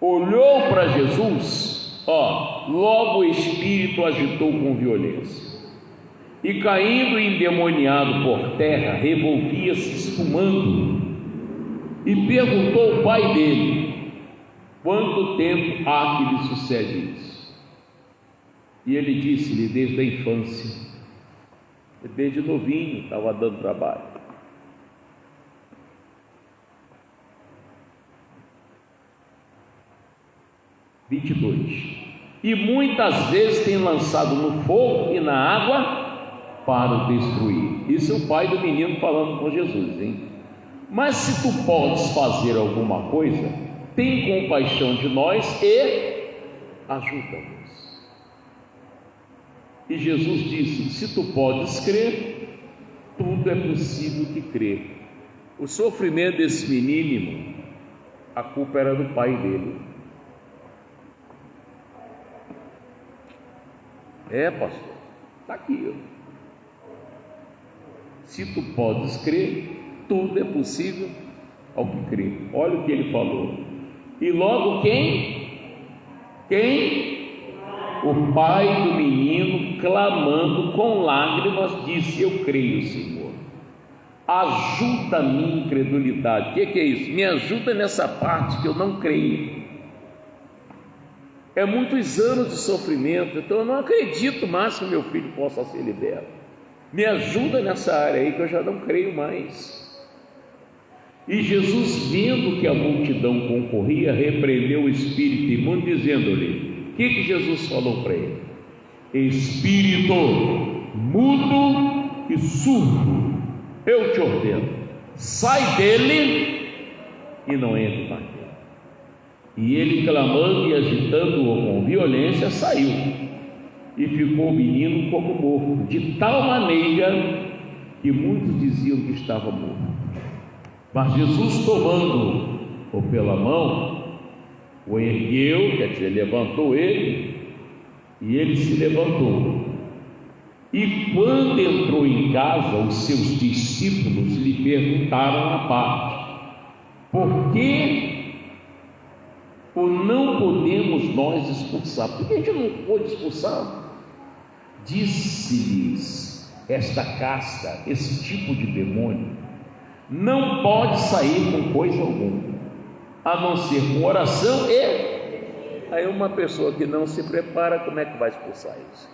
olhou para Jesus, logo o espírito agitou com violência, e caindo endemoniado por terra, revolvia-se espumando, e perguntou ao pai dele: quanto tempo há que lhe sucede isso? E ele disse-lhe: desde a infância, desde novinho estava dando trabalho. E muitas vezes tem lançado no fogo e na água para o destruir. Isso é o pai do menino falando com Jesus, hein? Mas se tu podes fazer alguma coisa, tem compaixão de nós e ajuda-nos. E Jesus disse: se tu podes crer, tudo é possível que crer. O sofrimento desse menino, a culpa era do pai dele. Pastor, está aqui. Se tu podes crer, tudo é possível ao que crê. Olha o que ele falou. E logo quem? O pai do menino, clamando com lágrimas, disse: eu creio, Senhor, ajuda a minha incredulidade. O que é isso? Me ajuda nessa parte que eu não creio. É muitos anos de sofrimento, então eu não acredito mais que meu filho possa ser liberto. Me ajuda nessa área aí que eu já não creio mais. E Jesus, vendo que a multidão concorria, repreendeu o espírito imundo, dizendo-lhe: o que Jesus falou para ele? Espírito mudo e surdo, eu te ordeno, sai dele e não entre mais. E ele, clamando e agitando-o com violência, saiu, e ficou o menino como morto, de tal maneira que muitos diziam que estava morto. Mas Jesus, tomando-o pela mão, o ergueu, quer dizer, levantou ele, e ele se levantou. E quando entrou em casa, os seus discípulos lhe perguntaram à parte: por que o não podemos nós expulsar? Por que a gente não pode expulsar? Disse-lhes esta casta, esse tipo de demônio, não pode sair com coisa alguma, a não ser com oração e... Aí uma pessoa que não se prepara, como é que vai expulsar isso?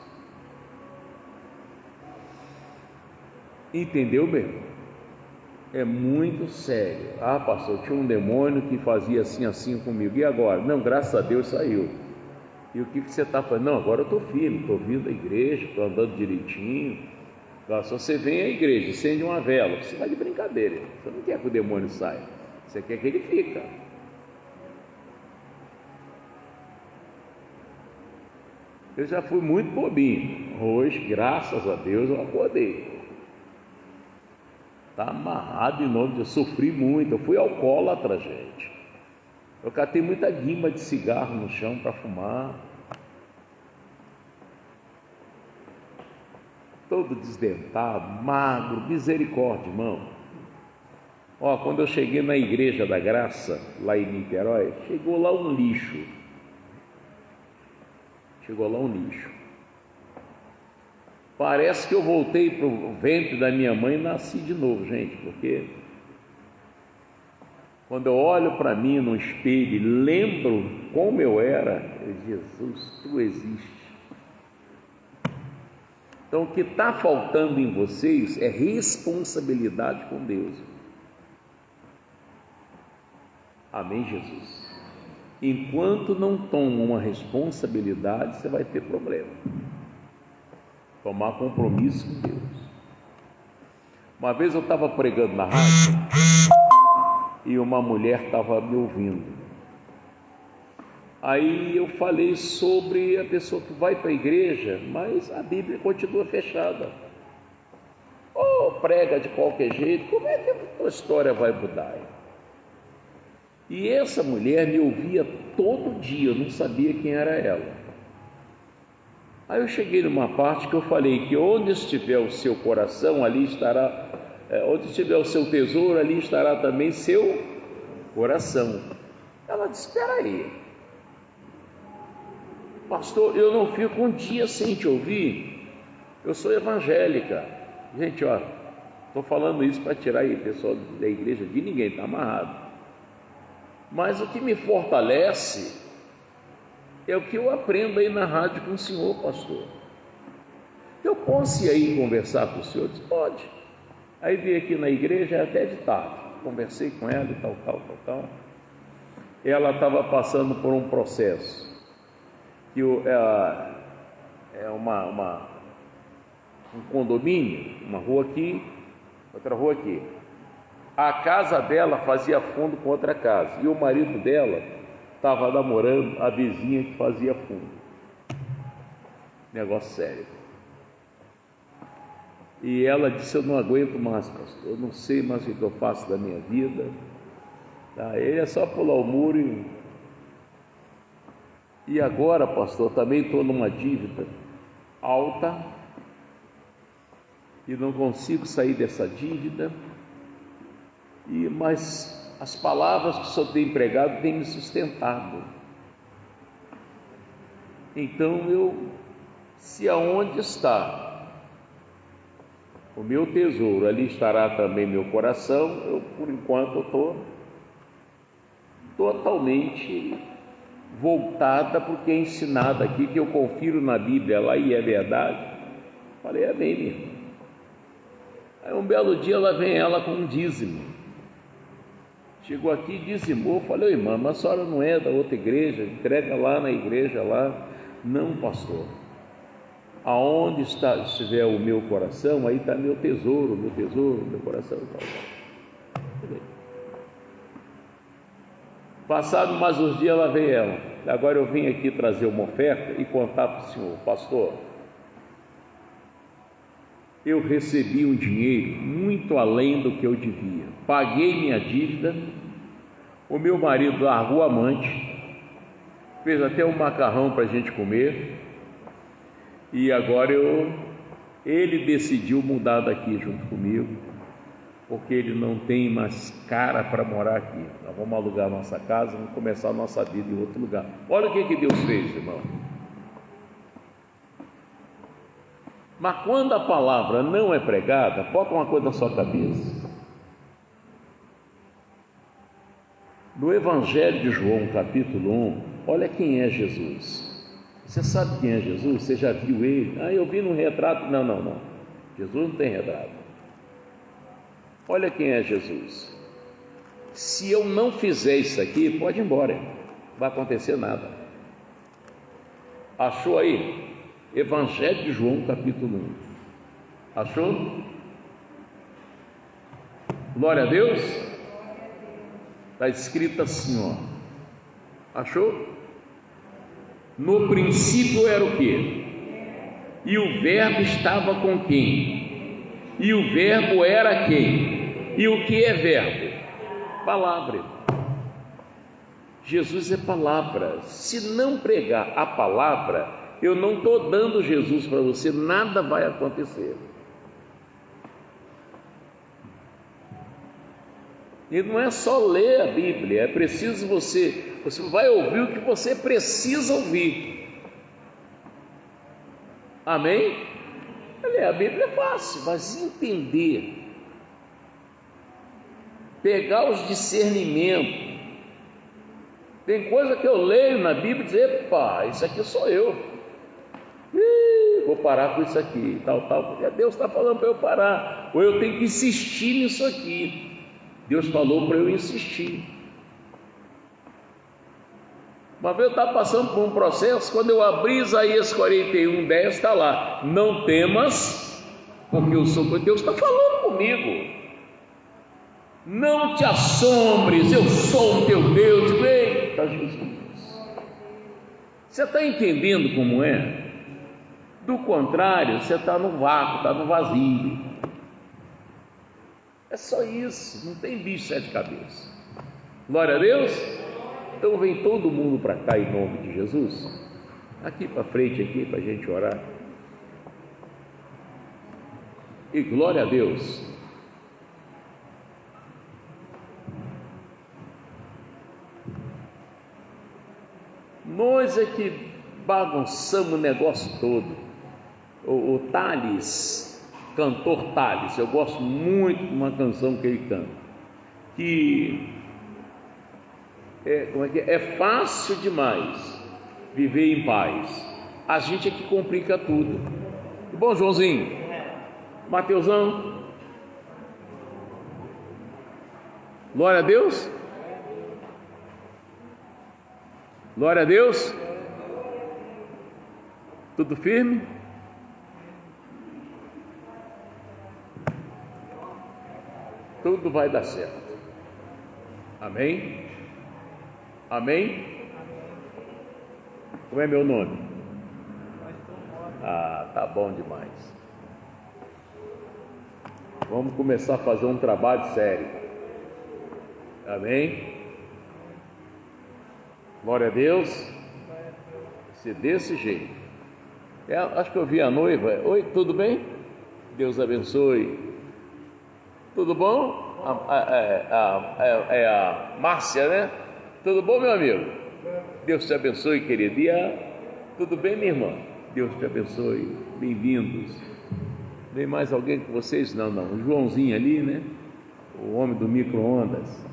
Entendeu, bem? É muito sério. Ah, pastor, tinha um demônio que fazia assim, assim comigo. E agora? Não, graças a Deus saiu. E o que você está fazendo? Não, agora eu estou firme, estou vindo à igreja, estou andando direitinho. Agora, se você vem à igreja, acende uma vela, você vai de brincadeira. Você não quer que o demônio saia, você quer que ele fica. Eu já fui muito bobinho. Hoje, graças a Deus, eu acordei. Está amarrado em nome de Deus. Sofri muito. Eu fui alcoólatra, gente. Eu catei muita guimba de cigarro no chão para fumar. Todo desdentado, magro, misericórdia, irmão. Ó, quando eu cheguei na Igreja da Graça, lá em Niterói, chegou lá um lixo. Parece que eu voltei para o ventre da minha mãe e nasci de novo, gente, porque quando eu olho para mim no espelho e lembro como eu era, Jesus, tu existes. Então, o que está faltando em vocês é responsabilidade com Deus. Amém, Jesus? Enquanto não toma uma responsabilidade, você vai ter problema. Tomar compromisso com Deus. Uma vez eu estava pregando na rádio e uma mulher estava me ouvindo. Aí eu falei sobre a pessoa que vai para a igreja, mas a Bíblia continua fechada. Ou prega de qualquer jeito, como é que a tua história vai mudar? E essa mulher me ouvia todo dia, eu não sabia quem era ela. Aí eu cheguei numa parte que eu falei que onde estiver o seu coração, ali estará, onde estiver o seu tesouro, ali estará também seu coração. Ela disse, espera aí, pastor, eu não fico um dia sem te ouvir, eu sou evangélica. Gente, ó, estou falando isso para tirar aí pessoal da igreja de ninguém, está amarrado. Mas o que me fortalece é o que eu aprendo aí na rádio com o senhor, pastor. Eu posso ir aí conversar com o senhor? Disse, pode. Aí vim aqui na igreja até de tarde, conversei com ela e tal. Ela estava passando por um processo que é um condomínio, uma rua aqui, outra rua aqui. A casa dela fazia fundo com outra casa e o marido dela estava namorando a vizinha que fazia fundo. Negócio sério. E ela disse, eu não aguento mais, pastor, eu não sei mais o que eu faço da minha vida. Tá? Ele é só pular o muro e agora, pastor, também estou numa dívida alta e não consigo sair dessa dívida. Mas as palavras que o senhor tem pregado têm me sustentado. Então se aonde está o meu tesouro, ali estará também meu coração. Eu, por enquanto, estou totalmente voltada para o que é ensinado aqui, que eu confiro na Bíblia lá e é verdade. Falei, amém, minha irmã. Aí um belo dia ela vem com um dízimo. Chegou aqui e dizimou. Falei, irmã, mas a senhora não é da outra igreja? Entrega lá na igreja lá. Não, pastor. Aonde estiver o meu coração, aí está meu tesouro, meu coração. Passado mais uns dias, ela veio ela. Agora eu vim aqui trazer uma oferta e contar para o senhor, pastor. Eu recebi um dinheiro muito além do que eu devia. Paguei minha dívida. O meu marido largou o amante, fez até um macarrão para a gente comer. E agora ele decidiu mudar daqui junto comigo, porque ele não tem mais cara para morar aqui. Nós vamos alugar a nossa casa, vamos começar a nossa vida em outro lugar. Olha o que Deus fez, irmão. Mas quando a palavra não é pregada, bota uma coisa na sua cabeça. No Evangelho de João, capítulo 1, olha quem é Jesus. Você sabe quem é Jesus? Você já viu ele? Eu vi no retrato. Não. Jesus não tem retrato. Olha quem é Jesus. Se eu não fizer isso aqui, pode ir embora. Não vai acontecer nada. Achou aí? Evangelho de João, capítulo 1. Achou? Glória a Deus. Está escrito assim, ó. Achou? No princípio era o quê? E o verbo estava com quem? E o verbo era quem? E o que é verbo? Palavra. Jesus é palavra. Se não pregar a palavra, eu não estou dando Jesus para você, nada vai acontecer. E não é só ler a Bíblia, é preciso você vai ouvir o que você precisa ouvir. Amém? Ler a Bíblia é fácil, mas entender, pegar os discernimentos. Tem coisa que eu leio na Bíblia e dizer, pá, isso aqui sou eu. Vou parar com isso aqui, tal, porque Deus está falando para eu parar, ou eu tenho que insistir nisso aqui. Deus falou para eu insistir. Uma vez eu estava passando por um processo, quando eu abri Isaías 41:10, está lá: não temas, porque eu sou Deus, está falando comigo. Não te assombres, eu sou o teu Deus. Eita Jesus, você está entendendo como é? Do contrário, você está no vácuo, está no vazio. É só isso, não tem bicho sete cabeças. Glória a Deus. Então vem todo mundo para cá em nome de Jesus. Aqui para frente, aqui para a gente orar. E glória a Deus. Nós é que bagunçamos o negócio todo. O Thales, cantor Thales, eu gosto muito de uma canção que ele canta, que é fácil demais viver em paz. A gente é que complica tudo. Bom, Joãozinho, Mateusão, glória a Deus, glória a Deus, tudo firme? Tudo vai dar certo. Amém? Amém? Como é meu nome? Tá bom demais. Vamos começar a fazer um trabalho sério. Amém? Glória a Deus. Se desse jeito. Acho que eu vi a noiva. Oi, tudo bem? Deus abençoe. Tudo bom? É a Márcia, né? Tudo bom, meu amigo? Deus te abençoe, querido. Tudo bem, minha irmã? Deus te abençoe. Bem-vindos. Vem mais alguém com vocês? Não. O Joãozinho ali, né? O homem do micro-ondas.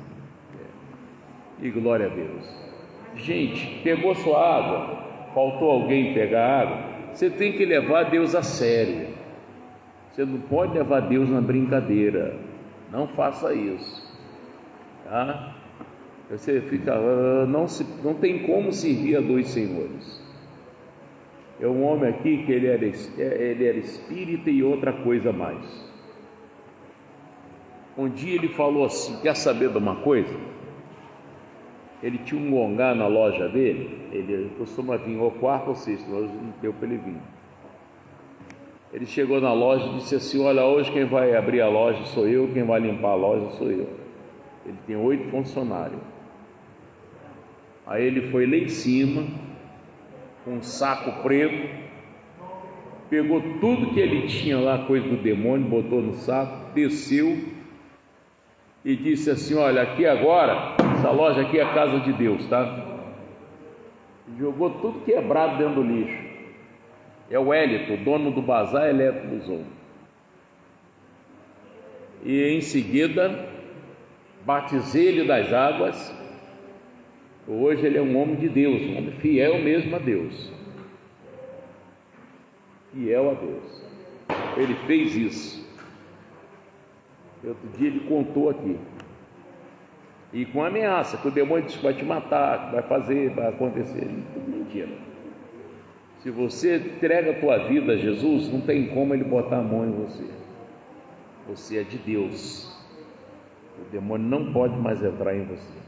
E glória a Deus. Gente, pegou sua água? Faltou alguém pegar água? Você tem que levar Deus a sério. Você não pode levar Deus na brincadeira. Não faça isso, tá? Você fica, não tem como servir a dois senhores. É um homem aqui que ele era espírita e outra coisa mais. Um dia ele falou assim: quer saber de uma coisa? Ele tinha um gongá na loja dele. Ele costuma vir ou quarto ou sexta, hoje não deu para ele vir. Ele chegou na loja e disse assim: olha, hoje quem vai abrir a loja sou eu, quem vai limpar a loja sou eu. Ele tem 8 funcionários. Aí ele foi lá em cima, com um saco preto, pegou tudo que ele tinha lá, coisa do demônio, botou no saco, desceu e disse assim: olha, aqui agora, essa loja aqui é a casa de Deus, tá? Jogou tudo quebrado dentro do lixo. É o Hélito, dono do bazar elétrico dos homens. E em seguida batizei ele das águas. Hoje ele é um homem de Deus, um homem fiel mesmo a Deus. Fiel a Deus. Ele fez isso. Outro dia ele contou aqui. E com ameaça, que o demônio disse que vai te matar, que vai fazer, vai acontecer. Tudo mentira. Se você entrega a tua vida a Jesus, não tem como ele botar a mão em você. Você é de Deus. O demônio não pode mais entrar em você.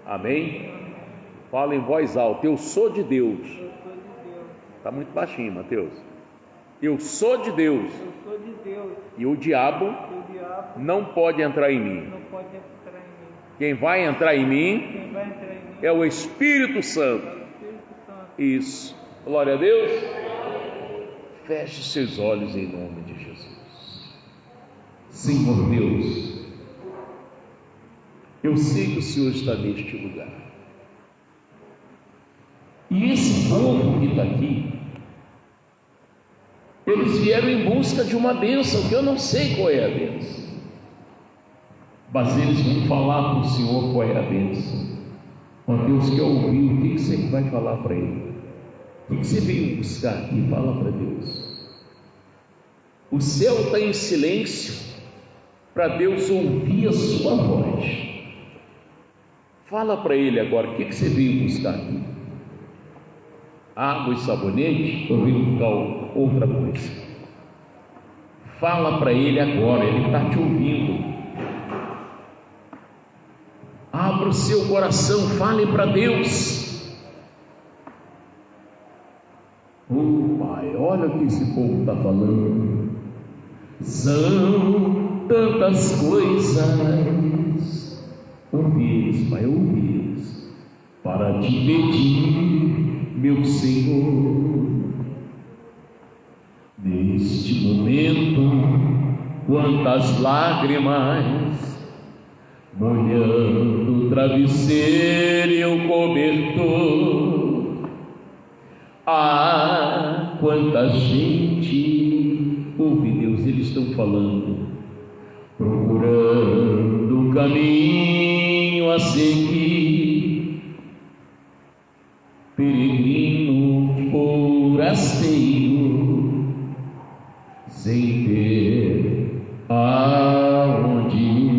Amém? Fala em voz alta: eu sou de Deus. Está muito baixinho, Mateus. Eu sou de Deus. E o diabo não pode entrar em mim. Quem vai entrar em mim é o Espírito Santo. Isso. Glória a Deus. Feche seus olhos em nome de Jesus. Senhor Deus, eu sei que o Senhor está neste lugar. E esse povo que está aqui, eles vieram em busca de uma bênção, que eu não sei qual é a bênção. Mas eles vão falar para o Senhor qual é a bênção. Ó Deus, quer ouvir o que você vai falar para ele? O que você veio buscar aqui? Fala para Deus. O céu está em silêncio para Deus ouvir a sua voz. Fala para ele agora, o que você veio buscar aqui? Água e sabonete ou veio buscar outra coisa? Fala para ele agora, ele está te ouvindo. Abra o seu coração, fale para Deus. Oh Pai, olha o que esse povo está falando. São tantas coisas. Ouvi-os, Pai, ouvi-os, para te pedir, meu Senhor. Neste momento, quantas lágrimas molhando o travesseiro e o cobertor. Ah, quanta gente, ouve Deus, eles estão falando, procurando um caminho a seguir, peregrino forasteiro, sem ter aonde ir.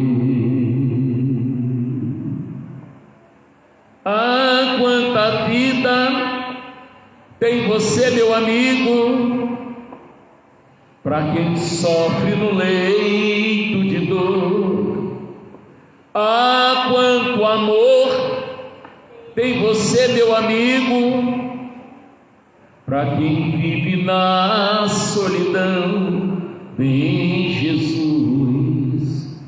Ah, quanta vida tem você, meu amigo, para quem sofre no leito de dor. Ah, quanto amor tem você, meu amigo, para quem vive na solidão. Vem Jesus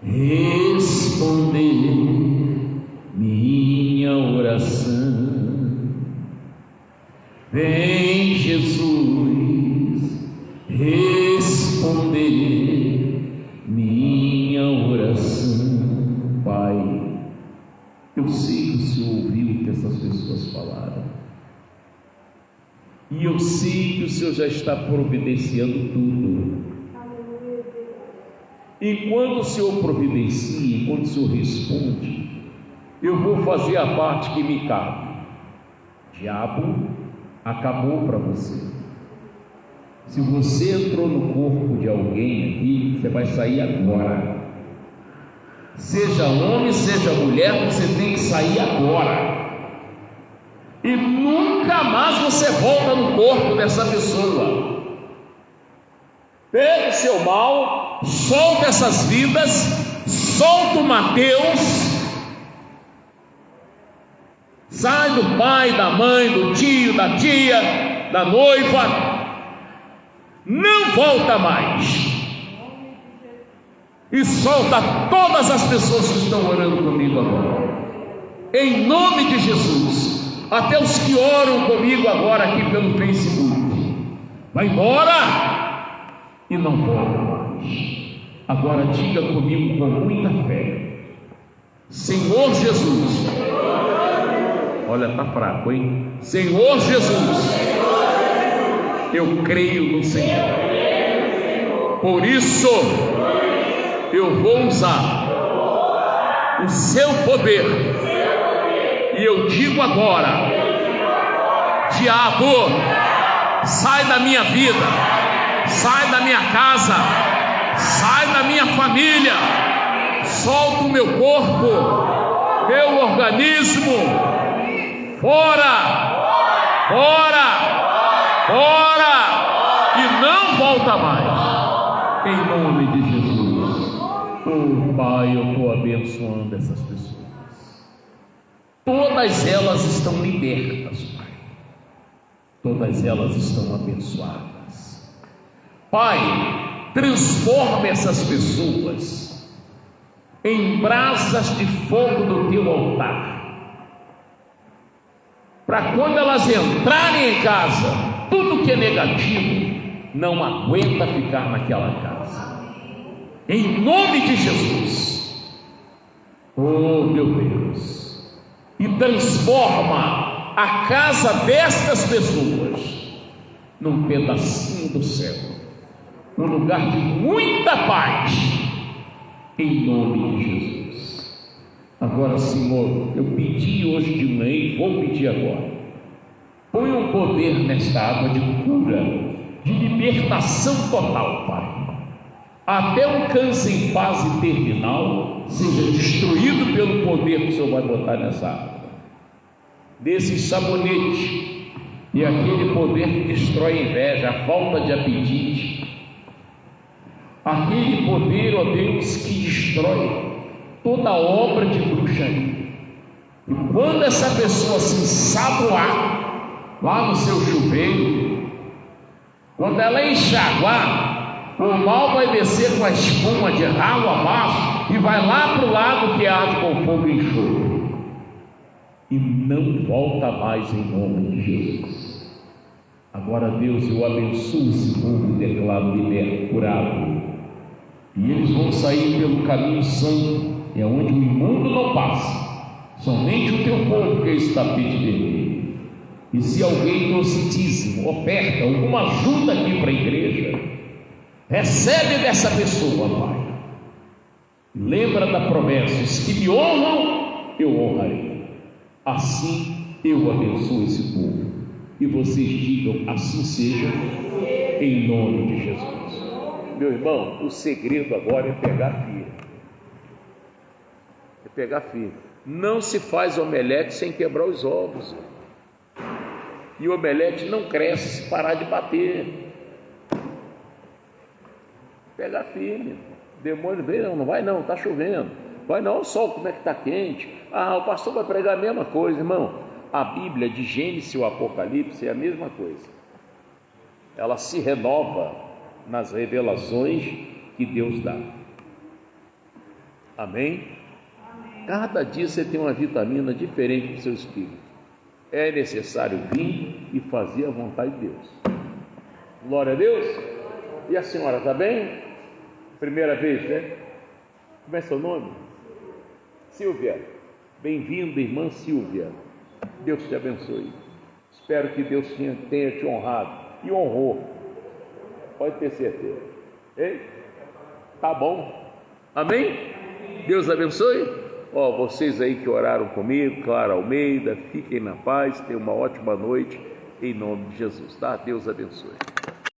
responder minha oração. Vem Jesus responder minha oração. Pai, eu sei que o Senhor ouviu o que essas pessoas falaram, e eu sei que o Senhor já está providenciando tudo. Enquanto o Senhor providencia, enquanto o Senhor responde, eu vou fazer a parte que me cabe. Diabo, acabou para você. Se você entrou no corpo de alguém aqui, você vai sair agora. Seja homem, seja mulher, você tem que sair agora. E nunca mais você volta no corpo dessa pessoa. Pegue o seu mal, solta essas vidas, solta o Mateus, sai do pai, da mãe, do tio, da tia, da noiva, não volta mais. E solta todas as pessoas que estão orando comigo agora, em nome de Jesus. Até os que oram comigo agora aqui pelo Facebook, vai embora e não volta mais. Agora diga comigo com muita fé: Senhor Jesus, olha, está fraco, hein? Senhor Jesus, eu creio no Senhor. Por isso, eu vou usar o seu poder. E eu digo agora: diabo, sai da minha vida, sai da minha casa, sai da minha família, solta o meu corpo, meu organismo, fora, fora, fora, e não volta mais, em nome de Jesus. Oh Pai, eu estou abençoando essas pessoas, todas elas estão libertas, Pai, todas elas estão abençoadas. Pai, transforma essas pessoas em brasas de fogo do teu altar, para quando elas entrarem em casa, tudo que é negativo não aguenta ficar naquela casa, em nome de Jesus. Oh meu Deus, e transforma a casa destas pessoas num pedacinho do céu, um lugar de muita paz, em nome de Jesus. Agora, Senhor, eu pedi hoje de manhã e vou pedir agora: põe um poder nesta água de cura, de libertação total, Pai. Até um câncer em fase terminal seja destruído pelo poder que o Senhor vai botar nessa água, desse sabonete, e aquele poder que destrói a inveja, a falta de apetite, aquele poder, ó Deus, que destrói toda obra de bruxaria. E quando essa pessoa se ensaboar lá no seu chuveiro, quando ela enxaguar, o mal vai descer com a espuma de ralo abaixo e vai lá para o lago que arde com fogo e enxofre, e não volta mais, em nome de Jesus. Agora, Deus, eu abençoo esse povo e declaro liberto, curado, e eles vão sair pelo caminho santo, e é onde o imundo não passa, somente o teu povo que é esse tapete vermelho. E se alguém trouxe dízimo, oferta, alguma ajuda aqui para a igreja, recebe dessa pessoa, Pai. Lembra da promessa: os que me honram, eu honrarei. Assim eu abençoo esse povo, e vocês digam: assim seja, em nome de Jesus. Meu irmão, o segredo agora é pegar firme. É pegar firme. Não se faz omelete sem quebrar os ovos, e o omelete não cresce se parar de bater. Pegar firme. Demônio vem, não vai não, está chovendo. Vai não, o sol como é que está quente. Ah, o pastor vai pregar a mesma coisa, irmão. A Bíblia de Gênesis e o Apocalipse é a mesma coisa. Ela se renova nas revelações que Deus dá. Amém? Cada dia você tem uma vitamina diferente para o seu espírito. É necessário vir e fazer a vontade de Deus. Glória a Deus. E a senhora está bem? Primeira vez, né? Como é seu nome? Silvia. Bem-vinda, irmã Silvia. Deus te abençoe. Espero que Deus tenha te honrado. E honrou. Pode ter certeza. Ei? Tá bom. Amém? Deus abençoe. Ó, vocês aí que oraram comigo, Clara Almeida, fiquem na paz, tenham uma ótima noite, em nome de Jesus, tá? Deus abençoe.